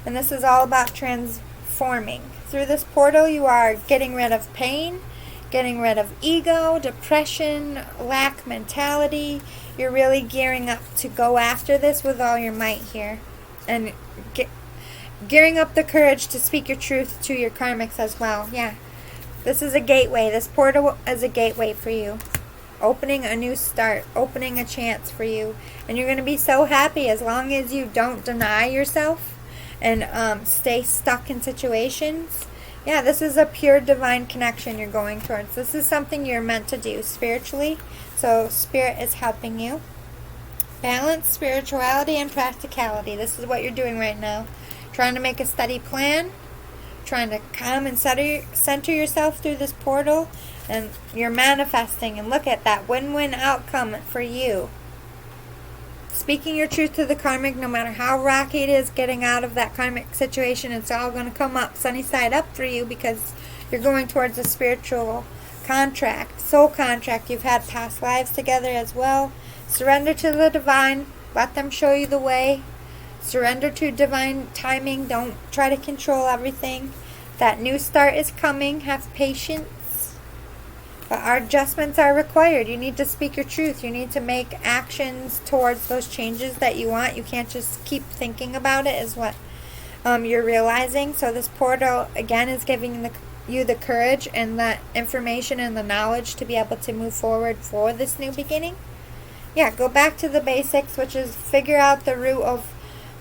And this is all about transforming. Through this portal you are getting rid of pain, getting rid of ego, depression, lack mentality. You're really gearing up to go after this with all your might here. And gearing up the courage to speak your truth to your karmics as well. Yeah. This is a gateway. This portal is a gateway for you. Opening a new start. Opening a chance for you. And you're going to be so happy as long as you don't deny yourself and stay stuck in situations. Yeah, this is a pure divine connection you're going towards. This is something you're meant to do spiritually. So Spirit is helping you. Balance, spirituality, and practicality. This is what you're doing right now. Trying to make a steady plan. Trying to calm and center yourself through this portal. And you're manifesting. And look at that win-win outcome for you. Speaking your truth to the karmic, no matter how rocky it is getting out of that karmic situation, it's all going to come up sunny side up for you because you're going towards a spiritual contract, soul contract. You've had past lives together as well. Surrender to the divine. Let them show you the way. Surrender to divine timing. Don't try to control everything. That new start is coming. Have patience. But our adjustments are required. You need to speak your truth. You need to make actions towards those changes that you want. You can't just keep thinking about it is what you're realizing. So this portal, again, is giving you the courage and the information and the knowledge to be able to move forward for this new beginning. Yeah, go back to the basics, which is figure out the root of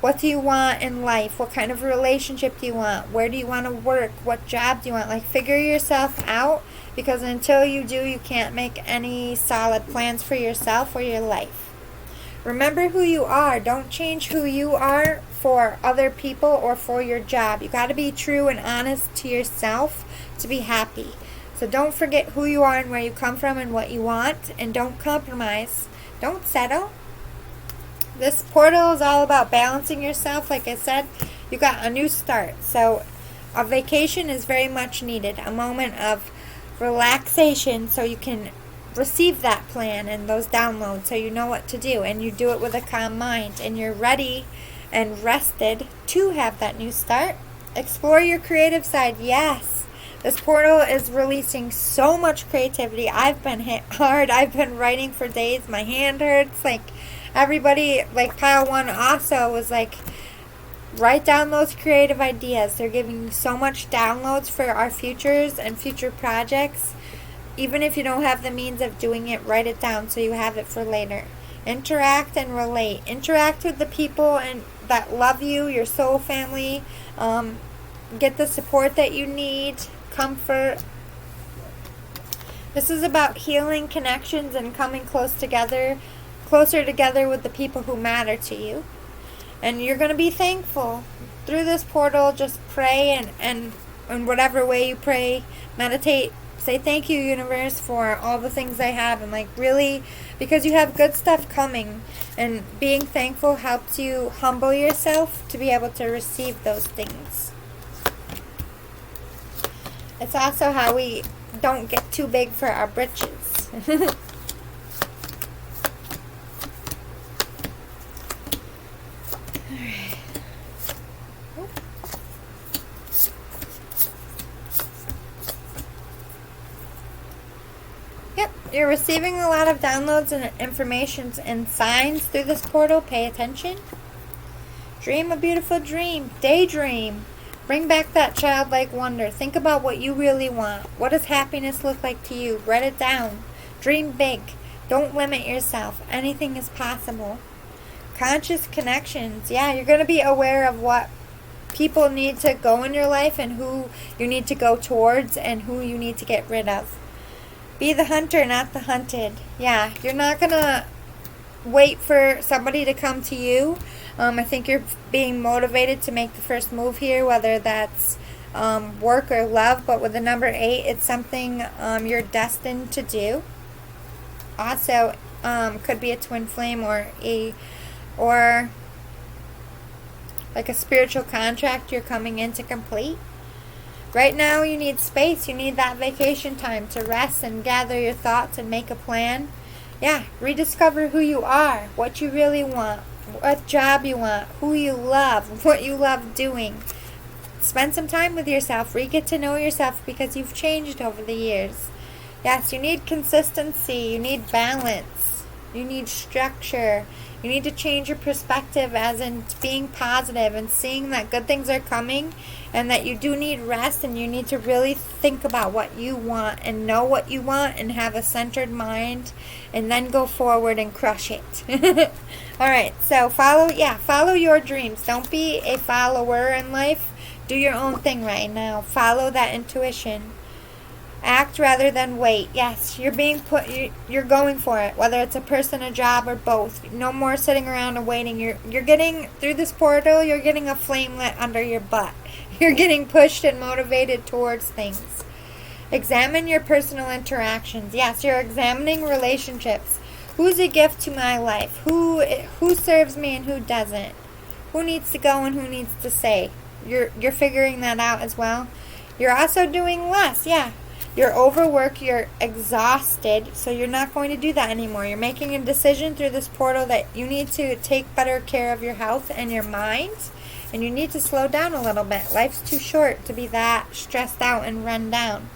what do you want in life? What kind of relationship do you want? Where do you want to work? What job do you want? Like, figure yourself out. Because until you do, you can't make any solid plans for yourself or your life. Remember who you are. Don't change who you are for other people or for your job. You got to be true and honest to yourself to be happy. So don't forget who you are and where you come from and what you want. And don't compromise. Don't settle. This portal is all about balancing yourself. Like I said, you got a new start. So a vacation is very much needed. A moment of relaxation so you can receive that plan and those downloads so you know what to do, and you do it with a calm mind and you're ready and rested to have that new start. Explore your creative side. Yes, This portal is releasing so much creativity. I've been hit hard. I've been writing for days. My hand hurts. Like, everybody, like pile one also was like, write down those creative ideas. They're giving you so much downloads for our futures and future projects. Even if you don't have the means of doing it, write it down so you have it for later. Interact and relate. Interact with the people and that love you, your soul family. Get the support that you need. Comfort. This is about healing connections and coming closer together with the people who matter to you. And you're going to be thankful. Through this portal, just pray and in whatever way you pray, meditate, say thank you, universe, for all the things I have. And like really, because you have good stuff coming. And being thankful helps you humble yourself to be able to receive those things. It's also how we don't get too big for our britches. Yep, you're receiving a lot of downloads and information and signs through this portal. Pay attention. Dream a beautiful dream. Daydream. Bring back that childlike wonder. Think about what you really want. What does happiness look like to you? Write it down. Dream big. Don't limit yourself. Anything is possible. Conscious connections. Yeah, you're going to be aware of what people need to go in your life and who you need to go towards and who you need to get rid of. Be the hunter, not the hunted. Yeah, you're not going to wait for somebody to come to you. I think you're being motivated to make the first move here, whether that's work or love. But with the number 8, it's something you're destined to do. Also, could be a twin flame or like a spiritual contract you're coming in to complete. Right now, you need space. You need that vacation time to rest and gather your thoughts and make a plan. Yeah, rediscover who you are, what you really want, what job you want, who you love, what you love doing. Spend some time with yourself. Get to know yourself because you've changed over the years. Yes, you need consistency. You need balance. You need structure. You need to change your perspective as in being positive and seeing that good things are coming and that you do need rest and you need to really think about what you want and know what you want and have a centered mind and then go forward and crush it. Alright, so follow your dreams. Don't be a follower in life. Do your own thing right now. Follow that intuition. Act rather than wait. Yes, you're going for it, whether it's a person, a job, or both. No more sitting around and waiting. You're getting, through this portal, you're getting a flame lit under your butt. You're getting pushed and motivated towards things. Examine your personal interactions. Yes, you're examining relationships. Who's a gift to my life? Who serves me and who doesn't? Who needs to go and who needs to stay? You're figuring that out as well. You're also doing less. Yeah. You're overworked, you're exhausted, so you're not going to do that anymore. You're making a decision through this portal that you need to take better care of your health and your mind, and you need to slow down a little bit. Life's too short to be that stressed out and run down.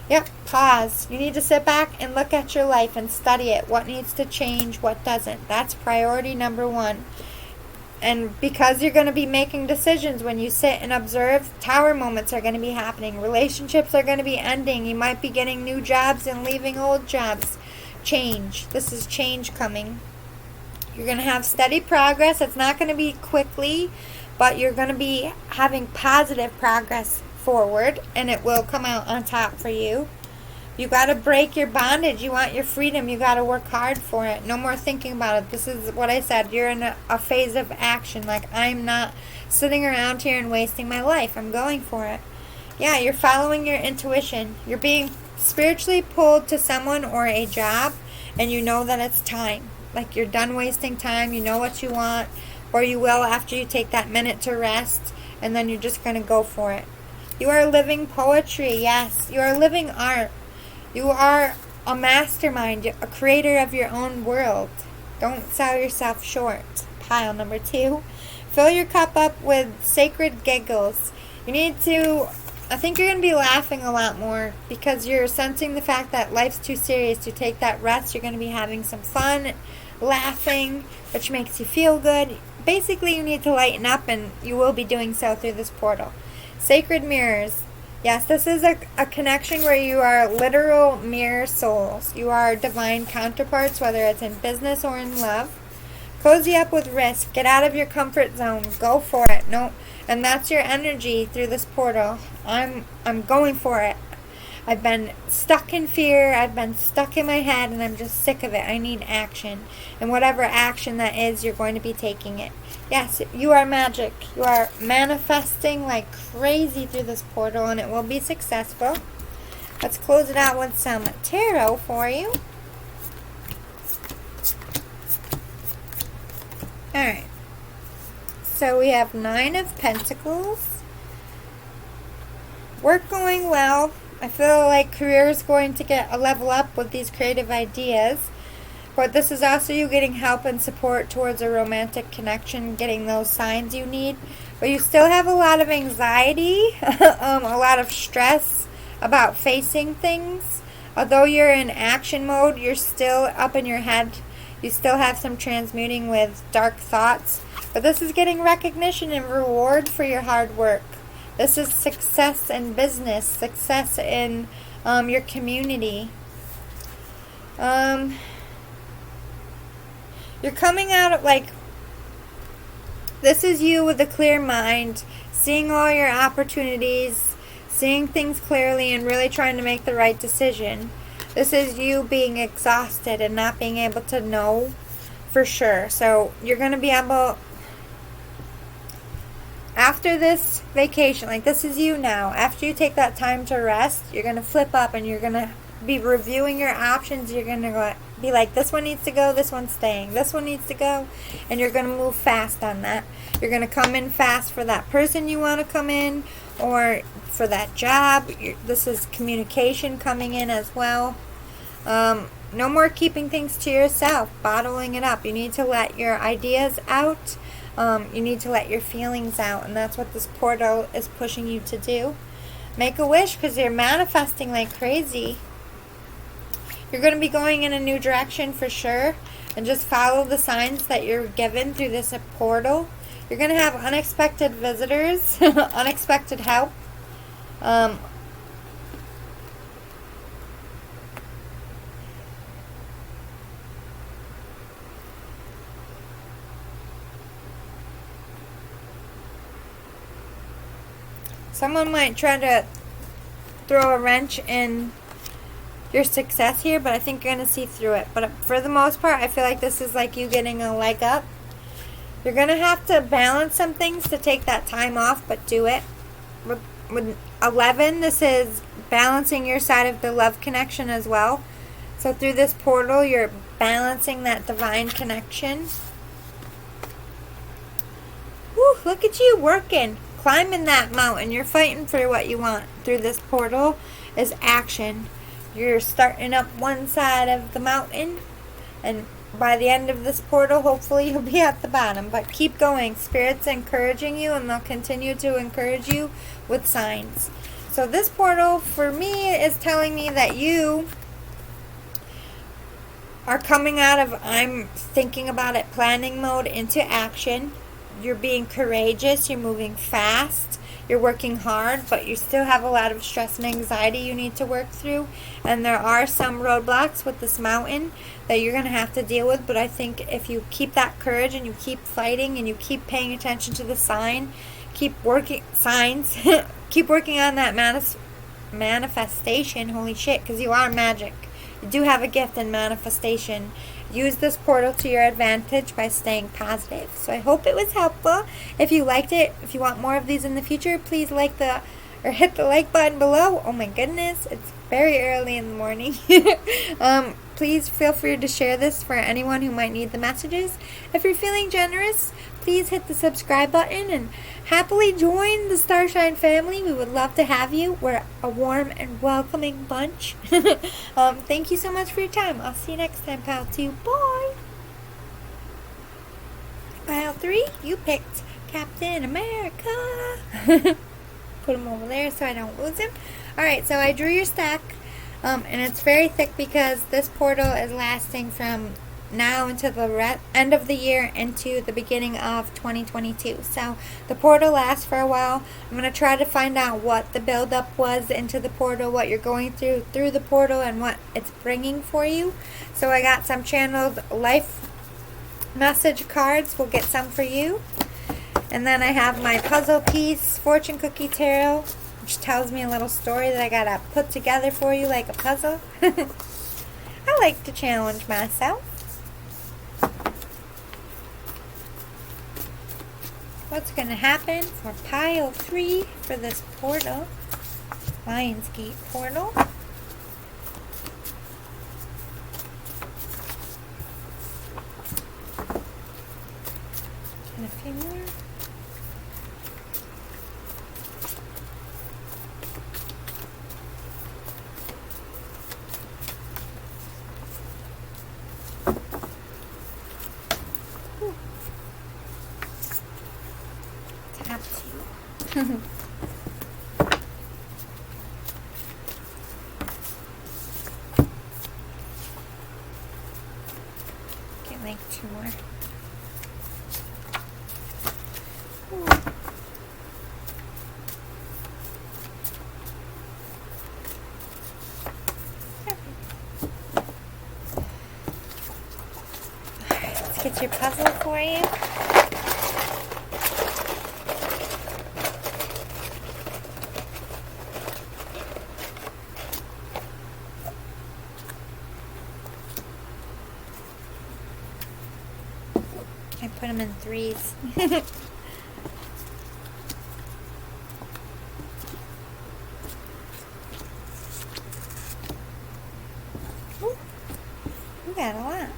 Yep, pause. You need to sit back and look at your life and study it. What needs to change, what doesn't. That's priority number 1. And because you're going to be making decisions when you sit and observe, tower moments are going to be happening. Relationships are going to be ending. You might be getting new jobs and leaving old jobs. Change. This is change coming. You're going to have steady progress. It's not going to be quickly, but you're going to be having positive progress forward, and it will come out on top for you. You got to break your bondage. You want your freedom. You got to work hard for it. No more thinking about it. This is what I said. You're in a phase of action. Like, I'm not sitting around here and wasting my life. I'm going for it. Yeah, you're following your intuition. You're being spiritually pulled to someone or a job, and you know that it's time. Like, you're done wasting time. You know what you want, or you will after you take that minute to rest, and then you're just going to go for it. You are living poetry. Yes, you are living art. You are a mastermind, a creator of your own world. Don't sell yourself short. Pile number 2. Fill your cup up with sacred giggles. You need to I think you're going to be laughing a lot more because you're sensing the fact that life's too serious to take that rest. You're going to be having some fun, laughing, which makes you feel good. Basically, you need to lighten up, and you will be doing so through this portal. Sacred mirrors. Yes, this is a connection where you are literal mirror souls. You are divine counterparts, whether it's in business or in love. Cozy up with risk. Get out of your comfort zone. Go for it. No, and that's your energy through this portal. I'm going for it. I've been stuck in fear. I've been stuck in my head, and I'm just sick of it. I need action. And whatever action that is, you're going to be taking it. Yes, you are magic. You are manifesting like crazy through this portal, and it will be successful. Let's close it out with some tarot for you. Alright. So we have 9 of Pentacles. Work going well. I feel like career is going to get a level up with these creative ideas. But this is also you getting help and support towards a romantic connection, getting those signs you need. But you still have a lot of anxiety, a lot of stress about facing things. Although you're in action mode, you're still up in your head. You still have some transmuting with dark thoughts. But this is getting recognition and reward for your hard work. This is success in business, success in your community. You're coming out of, like, this is you with a clear mind, seeing all your opportunities, seeing things clearly, and really trying to make the right decision. This is you being exhausted and not being able to know for sure. So you're going to be able, after this vacation, like this is you now, after you take that time to rest, you're going to flip up and you're going to be reviewing your options. You're going to be like, this one needs to go, this one's staying, this one needs to go, and you're going to move fast on that. You're going to come in fast for that person you want to come in, or for that job. This is communication coming in as well. No more keeping things to yourself, bottling it up. You need to let your ideas out. You need to let your feelings out, and that's what this portal is pushing you to do. Make a wish, because you're manifesting like crazy. You're going to be going in a new direction for sure, and just follow the signs that you're given through this portal. You're going to have unexpected visitors, unexpected help. Someone might try to throw a wrench in your success here, but I think you're going to see through it. But for the most part, I feel like this is like you getting a leg up. You're going to have to balance some things to take that time off, but do it. With 11, this is balancing your side of the love connection as well. So through this portal, you're balancing that divine connection. Woo, look at you working, climbing that mountain. You're fighting for what you want. Through this portal is action. You're starting up one side of the mountain, and by the end of this portal, hopefully you'll be at the bottom. But keep going. Spirit's encouraging you, and they'll continue to encourage you with signs. So this portal, for me, is telling me that you are coming out of I'm thinking about it planning mode into action. You're being courageous. You're moving fast. You're working hard, but you still have a lot of stress and anxiety you need to work through. And there are some roadblocks with this mountain that you're going to have to deal with. But I think if you keep that courage and you keep fighting and you keep paying attention to the signs, keep working on that manifestation. Holy shit, because you are magic. You do have a gift in manifestation. Use this portal to your advantage by staying positive. So I hope it was helpful. If you liked it, if you want more of these in the future, please hit the like button below. Oh my goodness, it's very early in the morning. Please feel free to share this for anyone who might need the messages. If you're feeling generous, please hit the subscribe button and happily join the Starshine family. We would love to have you. We're a warm and welcoming bunch. Thank you so much for your time. I'll see you next time, pal 2. Bye. Pile 3, you picked Captain America. Put them over there so I don't lose them. Alright, so I drew your stack. And it's very thick because this portal is lasting from now until the end of the year into the beginning of 2022. So the portal lasts for a while. I'm going to try to find out what the buildup was into the portal, what you're going through the portal, and what it's bringing for you. So I got some channeled life message cards. We'll get some for you. And then I have my puzzle piece, Fortune Cookie Tarot, which tells me a little story that I got to put together for you like a puzzle. I like to challenge myself. What's going to happen for pile 3 for this portal, Lionsgate portal? And a few more. Get like 2 more. Ooh. Alright, let's get your puzzle for you. I put them in 3s. Ooh, you got a lot.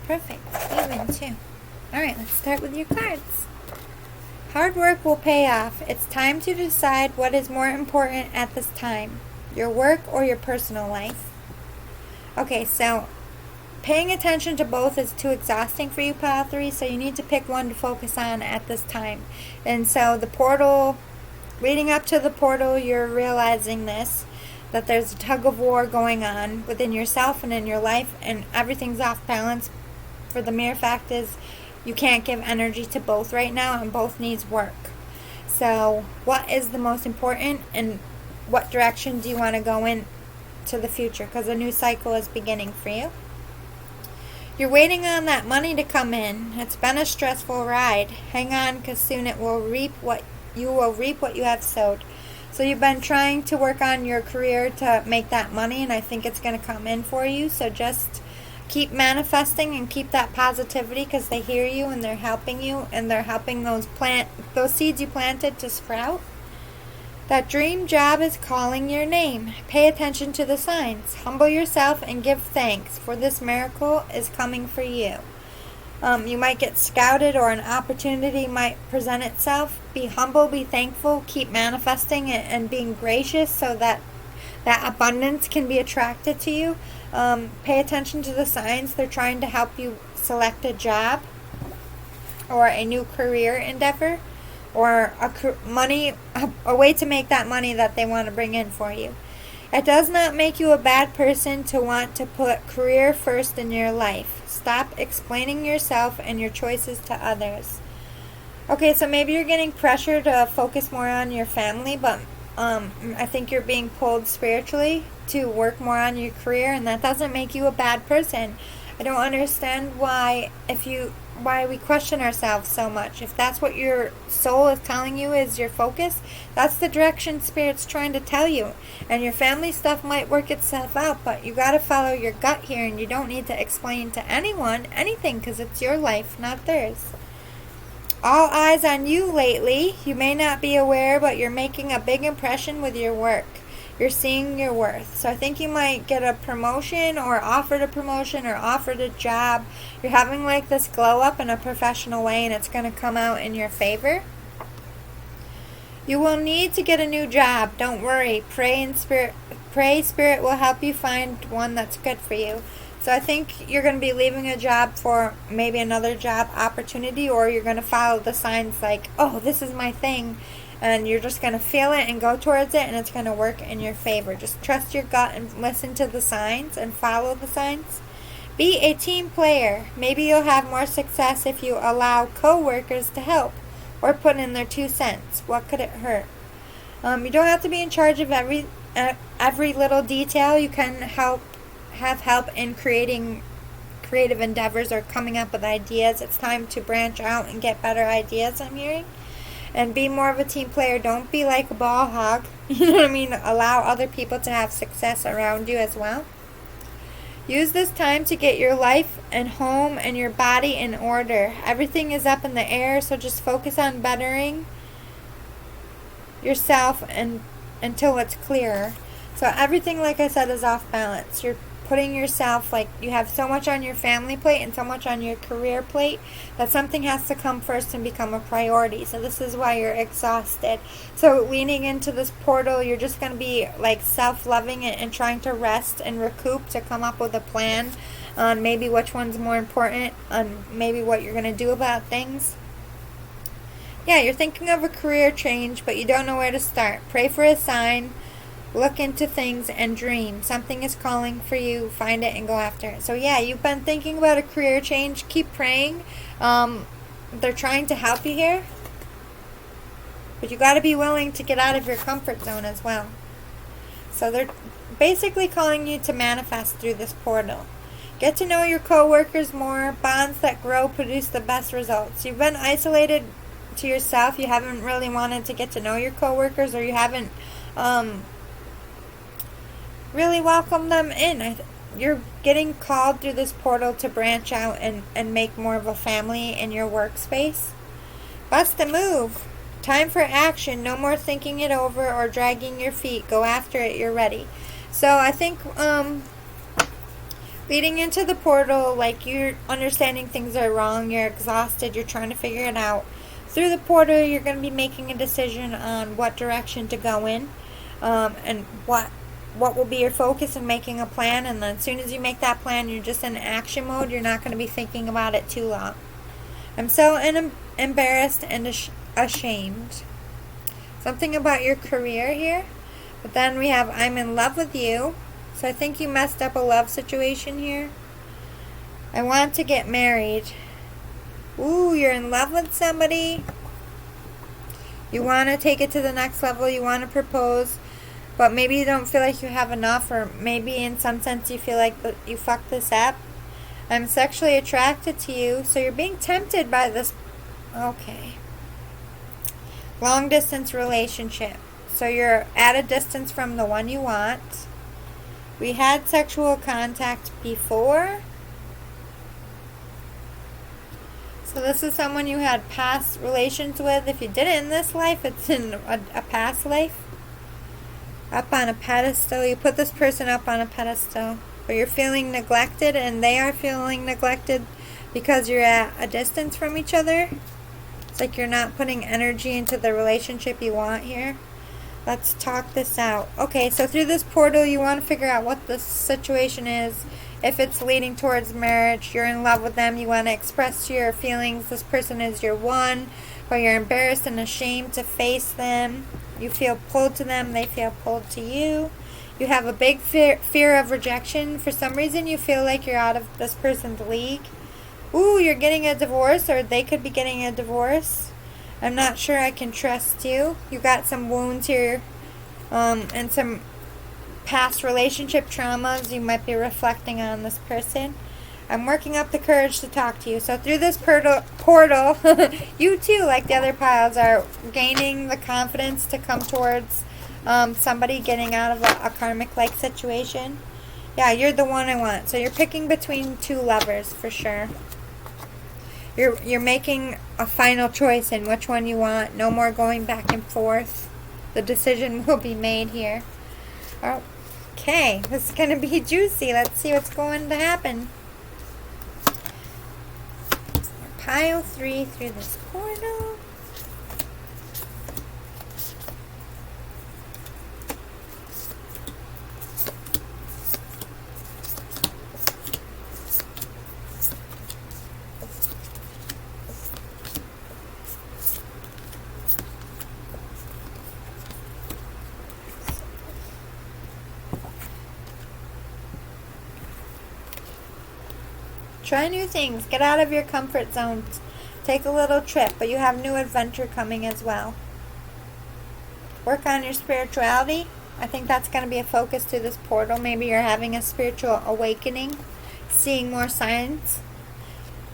Perfect. Even too. Alright, let's start with your cards. Hard work will pay off. It's time to decide what is more important at this time. Your work or your personal life. Okay, so paying attention to both is too exhausting for you, pile 3, so you need to pick one to focus on at this time. And so the portal, leading up to the portal, you're realizing this, that there's a tug of war going on within yourself and in your life, and everything's off balance. For the mere fact is you can't give energy to both right now, and both needs work. So what is the most important, and what direction do you want to go in to the future? Because a new cycle is beginning for you. You're waiting on that money to come in. It's been a stressful ride. Hang on, because soon you will reap what you have sowed. So you've been trying to work on your career to make that money, and I think it's going to come in for you. So just keep manifesting and keep that positivity, because they hear you and they're helping you, and they're helping those seeds you planted to sprout. That dream job is calling your name. Pay attention to the signs. Humble yourself and give thanks, for this miracle is coming for you. You might get scouted, or an opportunity might present itself. Be humble, be thankful, keep manifesting and being gracious, so that that abundance can be attracted to you. Pay attention to the signs. They're trying to help you select a job or a new career endeavor, or a way to make that money that they want to bring in for you. It does not make you a bad person to want to put career first in your life. Stop explaining yourself and your choices to others. Okay, so maybe you're getting pressure to focus more on your family, but I think you're being pulled spiritually to work more on your career, and that doesn't make you a bad person. I don't understand why we question ourselves so much. If that's what your soul is telling you is your focus, that's the direction Spirit's trying to tell you. And your family stuff might work itself out, but you got to follow your gut here, and you don't need to explain to anyone anything, because it's your life, not theirs. All eyes on you lately. You may not be aware, but you're making a big impression with your work. You're seeing your worth. So I think you might get a promotion, or offered a promotion, or offered a job. You're having like this glow up in a professional way, and it's going to come out in your favor. You will need to get a new job. Don't worry. Pray Spirit will help you find one that's good for you. So I think you're going to be leaving a job for maybe another job opportunity, or you're going to follow the signs like, oh, this is my thing. And you're just going to feel it and go towards it, and it's going to work in your favor. Just trust your gut and listen to the signs and follow the signs. Be a team player. Maybe you'll have more success if you allow coworkers to help or put in their 2 cents. What could it hurt? You don't have to be in charge of every little detail. You can have help in creating creative endeavors or coming up with ideas. It's time to branch out and get better ideas, I'm hearing. And be more of a team player. Don't be like a ball hog. You know what I mean? Allow other people to have success around you as well. Use this time to get your life and home and your body in order. Everything is up in the air, so just focus on bettering yourself and until it's clearer. So everything, like I said, is off balance. You're putting yourself, like, you have so much on your family plate and so much on your career plate that something has to come first and become a priority. So this is why you're exhausted. So leaning into this portal, you're just going to be like self-loving and trying to rest and recoup to come up with a plan on maybe which one's more important, on maybe what you're going to do about things. Yeah, you're thinking of a career change, but you don't know where to start. Pray for a sign. Look into things and dream. Something is calling for you. Find it and go after it. So yeah, you've been thinking about a career change. Keep praying. They're trying to help you here. But you got to be willing to get out of your comfort zone as well. So they're basically calling you to manifest through this portal. Get to know your coworkers more. Bonds that grow produce the best results. You've been isolated to yourself. You haven't really wanted to get to know your coworkers, or you haven't really welcome them in. You're getting called through this portal to branch out and make more of a family in your workspace. Bust a move. Time for action. No more thinking it over or dragging your feet. Go after it. You're ready. So I think leading into the portal, like, you're understanding things are wrong. You're exhausted. You're trying to figure it out. Through the portal, you're going to be making a decision on what direction to go in, and what will be your focus in making a plan. And then as soon as you make that plan, you're just in action mode. You're not going to be thinking about it too long. I'm so embarrassed and ashamed. Something about your career here. But then we have, I'm in love with you. So I think you messed up a love situation here. I want to get married. Ooh, you're in love with somebody. You want to take it to the next level. You want to propose. But maybe you don't feel like you have enough, or maybe in some sense you feel like you fucked this up. I'm sexually attracted to you, so you're being tempted by this. Okay. Long distance relationship. So you're at a distance from the one you want. We had sexual contact before. So this is someone you had past relations with. If you did it in this life, it's in a past life. Up on a pedestal. You put this person up on a pedestal. But you're feeling neglected, and they are feeling neglected because you're at a distance from each other. It's like you're not putting energy into the relationship you want here. Let's talk this out. Okay, so through this portal, you want to figure out what the situation is. If it's leading towards marriage, you're in love with them, you want to express your feelings. This person is your one, but you're embarrassed and ashamed to face them. You feel pulled to them, they feel pulled to you. You have a big fear of rejection. For some reason, you feel like you're out of this person's league. Ooh, you're getting a divorce, or they could be getting a divorce. I'm not sure I can trust you. You got some wounds here, and some past relationship traumas you might be reflecting on this person. I'm working up the courage to talk to you. So through this portal, you too, like the other piles, are gaining the confidence to come towards somebody getting out of a karmic-like situation. Yeah, you're the one I want. So you're picking between two lovers for sure. You're making a final choice in which one you want. No more going back and forth. The decision will be made here. Okay, this is going to be juicy. Let's see what's going to happen. Pile 3 through this portal. Try new things. Get out of your comfort zone. Take a little trip, but you have new adventure coming as well. Work on your spirituality. I think that's going to be a focus to this portal. Maybe you're having a spiritual awakening, seeing more signs.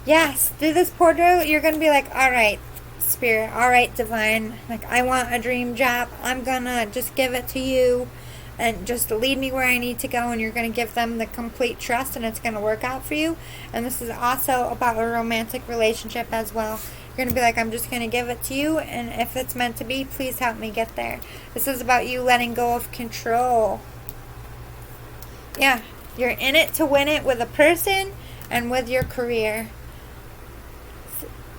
Yes, through this portal, you're going to be like, all right, Spirit, all right, Divine. Like, I want a dream job. I'm going to just give it to you and just lead me where I need to go. And you're going to give them the complete trust, and it's going to work out for you. And this is also about a romantic relationship as well. You're going to be like, I'm just going to give it to you, and if it's meant to be, please help me get there. This is about you letting go of control. Yeah, you're in it to win it with a person and with your career.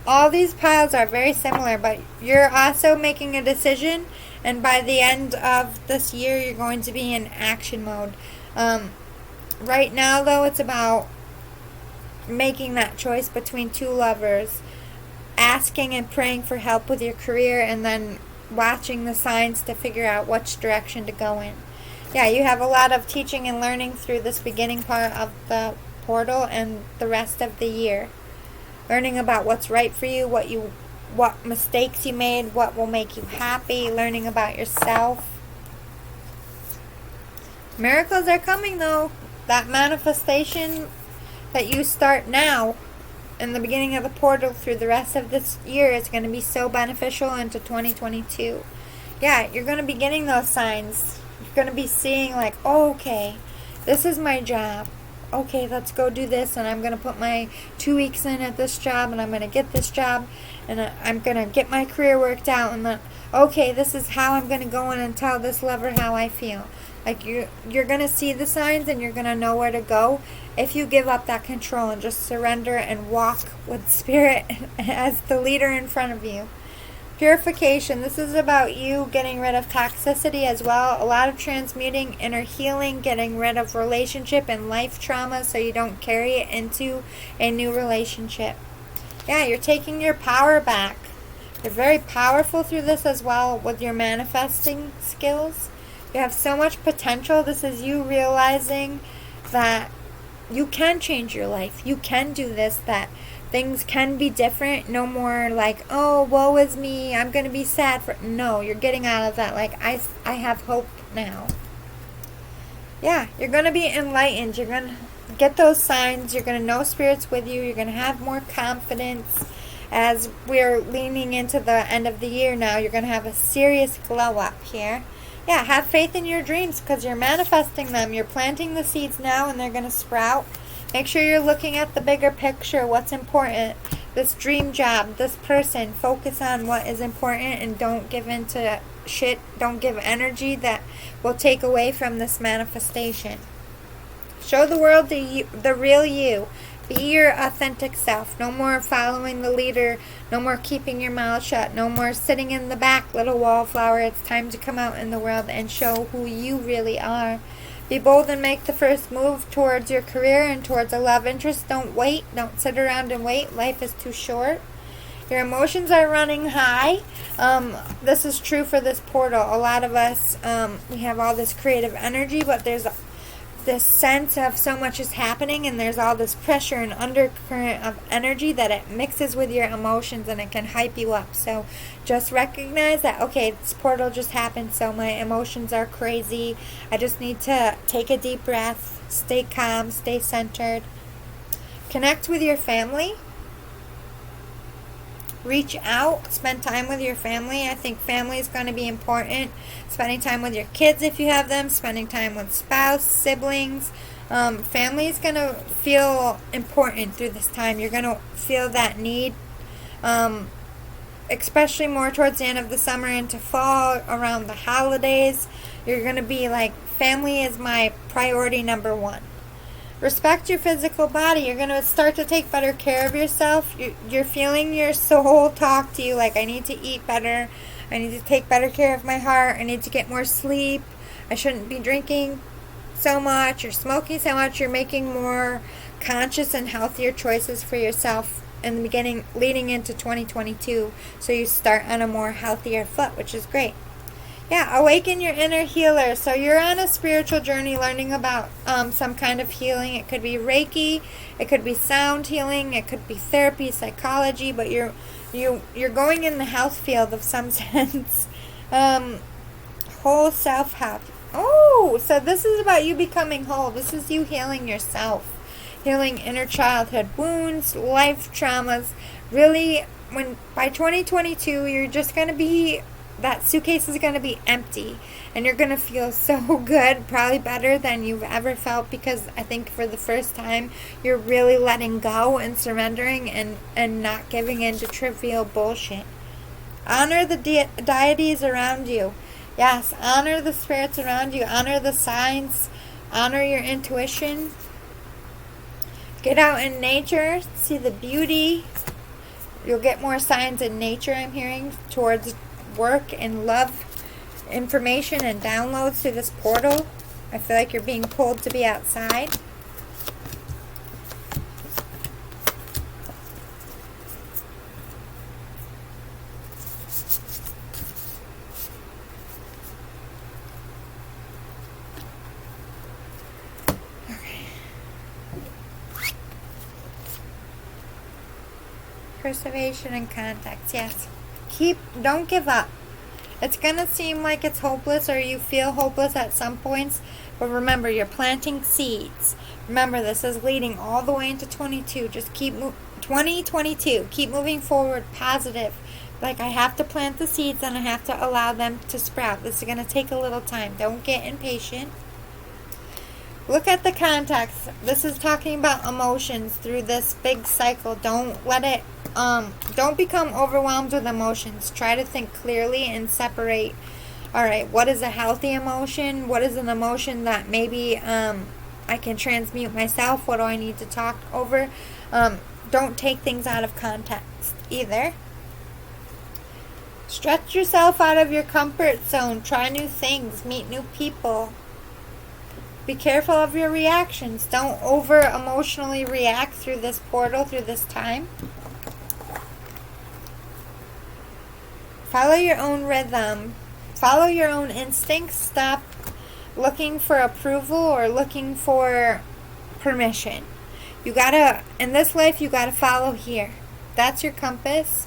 All these piles are very similar, but you're also making a decision, and by the end of this year, you're going to be in action mode. Right now, though, it's about making that choice between two lovers, asking and praying for help with your career, and then watching the signs to figure out which direction to go in. Yeah, you have a lot of teaching and learning through this beginning part of the portal and the rest of the year. Learning about what's right for you, what mistakes you made, what will make you happy, learning about yourself. Miracles are coming, though. That manifestation that you start now in the beginning of the portal through the rest of this year is going to be so beneficial into 2022. Yeah, you're going to be getting those signs. You're going to be seeing like, oh, okay, this is my job. Okay, let's go do this, and I'm going to put my 2 weeks in at this job, and I'm going to get this job, and I'm going to get my career worked out, and then, okay, this is how I'm going to go in and tell this lover how I feel. Like, you're going to see the signs, and you're going to know where to go if you give up that control and just surrender and walk with Spirit as the leader in front of you. Purification. This is about you getting rid of toxicity as well. A lot of transmuting, inner healing, getting rid of relationship and life trauma so you don't carry it into a new relationship. Yeah, you're taking your power back. You're very powerful through this as well with your manifesting skills. You have so much potential. This is you realizing that you can change your life. You can do this, that things can be different. No more like, oh, woe is me, I'm going to be sad for... No, you're getting out of that. Like, I have hope now. Yeah, you're going to be enlightened. You're going to get those signs. You're going to know Spirit's with you. You're going to have more confidence. As we're leaning into the end of the year now, you're going to have a serious glow up here. Yeah, have faith in your dreams because you're manifesting them. You're planting the seeds now, and they're going to sprout. Make sure you're looking at the bigger picture, what's important. This dream job, this person, focus on what is important and don't give into shit. Don't give energy that will take away from this manifestation. Show the world the real you. Be your authentic self. No more following the leader. No more keeping your mouth shut. No more sitting in the back, little wallflower. It's time to come out in the world and show who you really are. Be bold and make the first move towards your career and towards a love interest. Don't wait. Don't sit around and wait. Life is too short. Your emotions are running high. This is true for this portal. A lot of us, we have all this creative energy, but there's this sense of so much is happening, and there's all this pressure and undercurrent of energy that it mixes with your emotions, and it can hype you up. So just recognize that, okay, this portal just happened, so my emotions are crazy. I just need to take a deep breath, stay calm, stay centered. Connect with your family. Reach out, spend time with your family. I think family is going to be important. Spending time with your kids if you have them, spending time with spouse, siblings. Family is going to feel important through this time. You're going to feel that need, especially more towards the end of the summer into fall, around the holidays. You're going to be like, family is my priority number one. Respect your physical body. You're going to start to take better care of yourself. You're feeling your soul talk to you like, I need to eat better. I need to take better care of my heart. I need to get more sleep. I shouldn't be drinking so much or smoking so much. You're making more conscious and healthier choices for yourself in the beginning, leading into 2022. So you start on a more healthier foot, which is great. Yeah, awaken your inner healer. So you're on a spiritual journey learning about some kind of healing. It could be Reiki, it could be sound healing, it could be therapy, psychology, but you're going in the health field of some sense. Whole self-help. Oh, so this is about you becoming whole. This is you healing yourself. Healing inner childhood wounds, life traumas. Really, when by 2022, you're just going to be, that suitcase is going to be empty. And you're going to feel so good, probably better than you've ever felt, because I think for the first time, you're really letting go and surrendering and not giving in to trivial bullshit. Honor the deities around you. Yes, honor the spirits around you. Honor the signs. Honor your intuition. Get out in nature. See the beauty. You'll get more signs in nature, I'm hearing, towards work and love, information and downloads through this portal. I feel like you're being pulled to be outside. Preservation and context, yes. Don't give up. It's gonna seem like it's hopeless, or you feel hopeless at some points, but remember, you're planting seeds. Remember, this is leading all the way into 22. Just 2022. Keep moving forward, positive. Like, I have to plant the seeds and I have to allow them to sprout. This is gonna take a little time. Don't get impatient. Look at the context. This is talking about emotions through this big cycle. Don't let it, don't become overwhelmed with emotions. Try to think clearly and separate. All right, what is a healthy emotion? What is an emotion that maybe I can transmute myself? What do I need to talk over? Don't take things out of context either. Stretch yourself out of your comfort zone. Try new things. Meet new people. Be careful of your reactions. Don't over emotionally react through this portal, through this time. Follow your own rhythm. Follow your own instincts. Stop looking for approval or looking for permission. You gotta, in this life, you gotta follow here. That's your compass.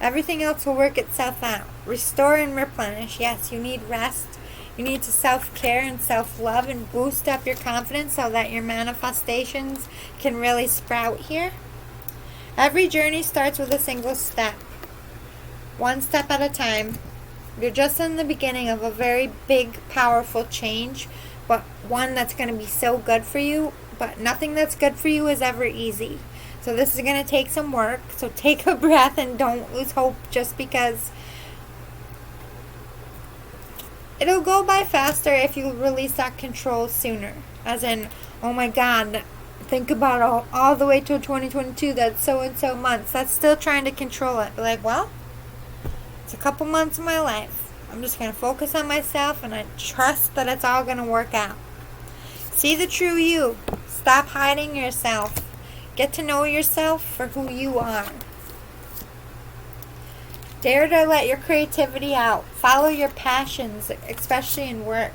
Everything else will work itself out. Restore and replenish. Yes, you need rest. You need to self-care and self-love and boost up your confidence so that your manifestations can really sprout here. Every journey starts with a single step. One step at a time. You're just in the beginning of a very big, powerful change, but one that's going to be so good for you. But nothing that's good for you is ever easy. So this is going to take some work. So take a breath and don't lose hope just because it'll go by faster if you release that control sooner. As in, oh my God, think about all the way till 2022, that's so and so months. That's still trying to control it. Be like, well, it's a couple months of my life. I'm just going to focus on myself and I trust that it's all going to work out. See the true you. Stop hiding yourself. Get to know yourself for who you are. Dare to let your creativity out. Follow your passions, especially in work.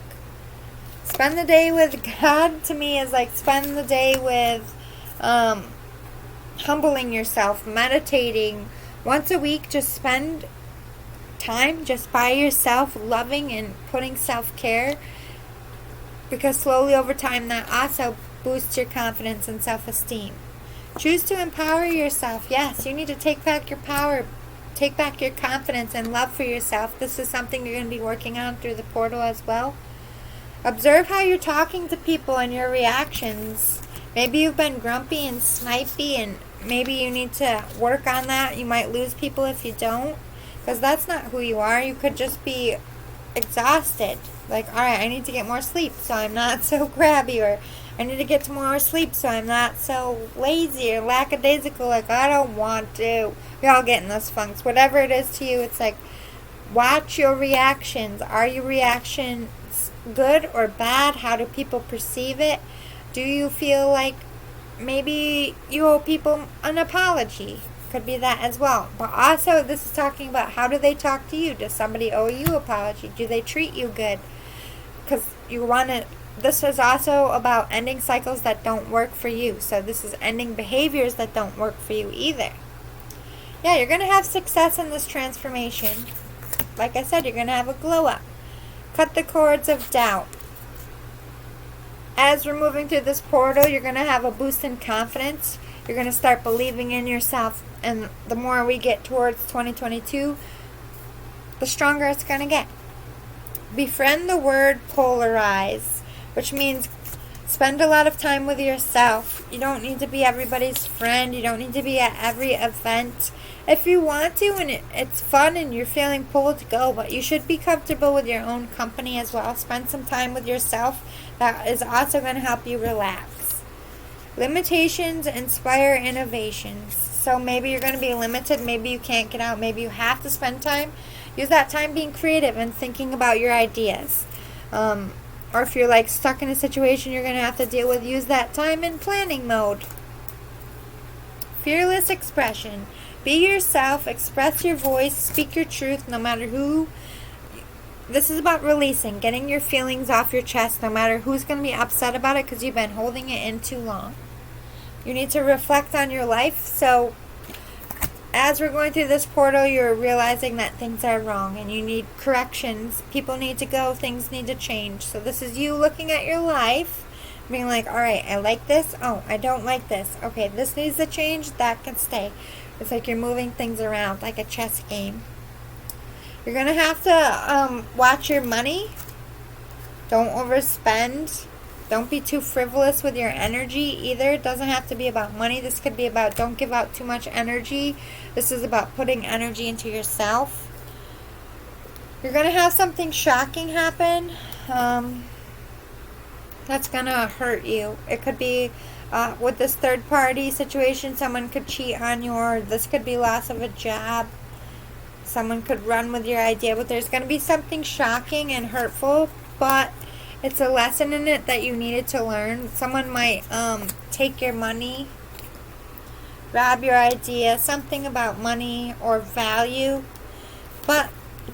Spend the day with God, to me, is like spend the day with humbling yourself, meditating. Once a week, just spend time just by yourself, loving and putting self-care. Because slowly over time, that also boosts your confidence and self-esteem. Choose to empower yourself. Yes, you need to take back your power. Take back your confidence and love for yourself. This is something you're going to be working on through the portal as well. Observe how you're talking to people and your reactions. Maybe you've been grumpy and snipey, and maybe you need to work on that. You might lose people if you don't, because that's not who you are. You could just be exhausted. Like, all right, I need to get more sleep so I'm not so grabby, or I need to get some more sleep so I'm not so lazy or lackadaisical, like I don't want to. We all get in those funks. Whatever it is to you, it's like, watch your reactions. Are your reactions good or bad? How do people perceive it? Do you feel like maybe you owe people an apology? Could be that as well. But also, this is talking about how do they talk to you? Does somebody owe you an apology? Do they treat you good? Because you want to... This is also about ending cycles that don't work for you. So this is ending behaviors that don't work for you either. Yeah, you're going to have success in this transformation. Like I said, you're going to have a glow up. Cut the cords of doubt. As we're moving through this portal, you're going to have a boost in confidence. You're going to start believing in yourself. And the more we get towards 2022, the stronger it's going to get. Befriend the word polarize, which means spend a lot of time with yourself. You don't need to be everybody's friend. You don't need to be at every event. If you want to and it's fun and you're feeling pulled, go. But you should be comfortable with your own company as well. Spend some time with yourself. That is also going to help you relax. Limitations inspire innovations. So maybe you're going to be limited. Maybe you can't get out. Maybe you have to spend time. Use that time being creative and thinking about your ideas. Or if you're like stuck in a situation you're going to have to deal with, use that time in planning mode. Fearless expression. Be yourself. Express your voice. Speak your truth no matter who. This is about releasing, getting your feelings off your chest no matter who's going to be upset about it because you've been holding it in too long. You need to reflect on your life. So as we're going through this portal, you're realizing that things are wrong and you need corrections. People need to go. Things need to change. So this is you looking at your life, being like, all right, I like this. Oh, I don't like this. Okay, this needs to change. That can stay. It's like you're moving things around like a chess game. You're going to have to watch your money. Don't overspend. Don't be too frivolous with your energy either. It doesn't have to be about money. This could be about don't give out too much energy. This is about putting energy into yourself. You're going to have something shocking happen. That's going to hurt you. It could be with this third party situation, someone could cheat on you, or this could be loss of a job. Someone could run with your idea, but there's going to be something shocking and hurtful, but it's a lesson in it that you needed to learn. Someone might take your money, rob your idea, something about money or value, but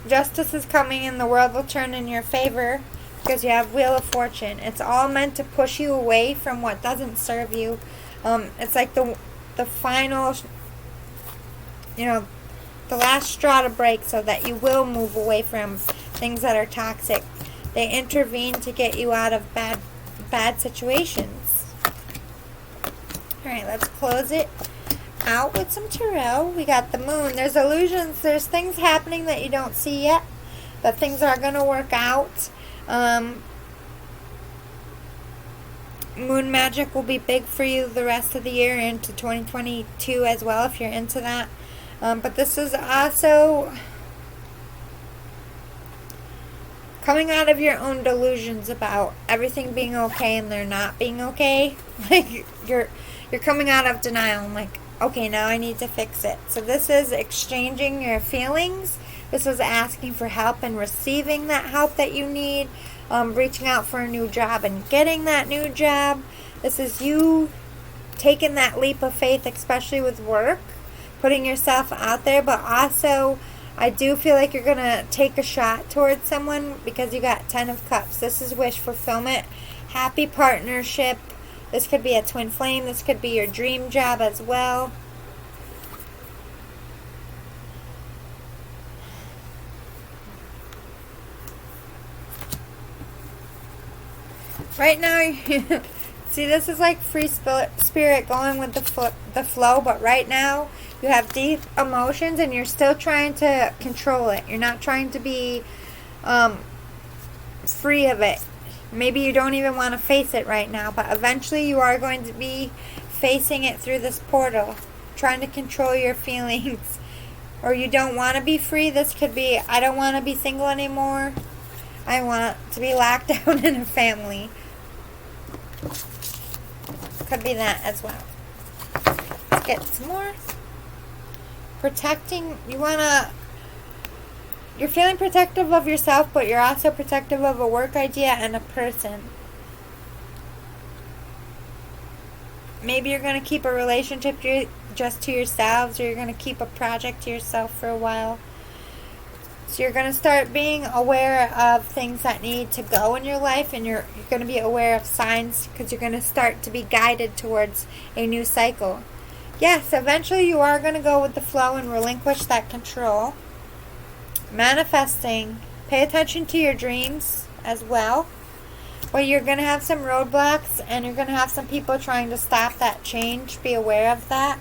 justice is coming and the world will turn in your favor because you have Wheel of Fortune. It's all meant to push you away from what doesn't serve you. It's like the final, the last straw to break so that you will move away from things that are toxic. They intervene to get you out of bad situations. Alright, let's close it out with some tarot. We got the moon. There's illusions. There's things happening that you don't see yet, but things are going to work out. Moon magic will be big for you the rest of the year into 2022 as well if you're into that. But this is also coming out of your own delusions about everything being okay and they're not being okay. Like you're coming out of denial. I'm like, okay, now I need to fix it. So this is exchanging your feelings. This is asking for help and receiving that help that you need. Reaching out for a new job and getting that new job. This is you taking that leap of faith, especially with work. Putting yourself out there, but also I do feel like you're going to take a shot towards someone because you got 10 of Cups. This is wish fulfillment, happy partnership. This could be a twin flame. This could be your dream job as well. Right now, see, this is like free spirit going with the flow, but right now you have deep emotions and you're still trying to control it. You're not trying to be free of it. Maybe you don't even want to face it right now, but eventually you are going to be facing it through this portal, trying to control your feelings. Or you don't want to be free. This could be, I don't want to be single anymore. I want to be locked down in a family. Could be that as well. Let's get some more. Protecting, you're feeling protective of yourself, but you're also protective of a work idea and a person. Maybe you're going to keep a relationship just to yourselves, or you're going to keep a project to yourself for a while. So you're going to start being aware of things that need to go in your life, and you're going to be aware of signs because you're going to start to be guided towards a new cycle. Yes, eventually you are going to go with the flow and relinquish that control. Manifesting. Pay attention to your dreams as well. Well, you're going to have some roadblocks, and you're going to have some people trying to stop that change. Be aware of that.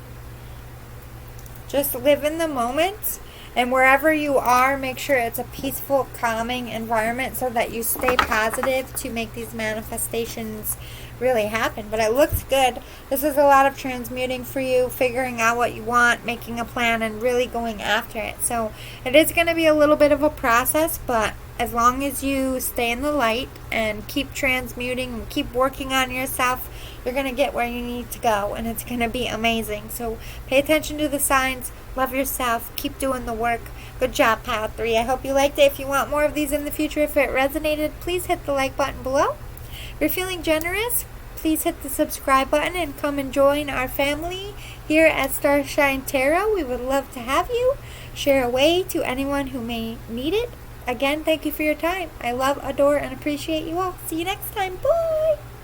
Just live in the moment. And wherever you are, make sure it's a peaceful, calming environment so that you stay positive to make these manifestations really happen. But it looks good. This is a lot of transmuting for you, figuring out what you want, making a plan, and really going after it. So it is going to be a little bit of a process, but as long as you stay in the light and keep transmuting and keep working on yourself, you're going to get where you need to go, and it's going to be amazing. So pay attention to the signs. Love yourself. Keep doing the work. Good job, Pile 3. I hope you liked it. If you want more of these in the future, if it resonated, please hit the like button below. If you're feeling generous, please hit the subscribe button and come and join our family here at Starshine Tarot. We would love to have you. Share away to anyone who may need it. Again, thank you for your time. I love, adore, and appreciate you all. See you next time. Bye!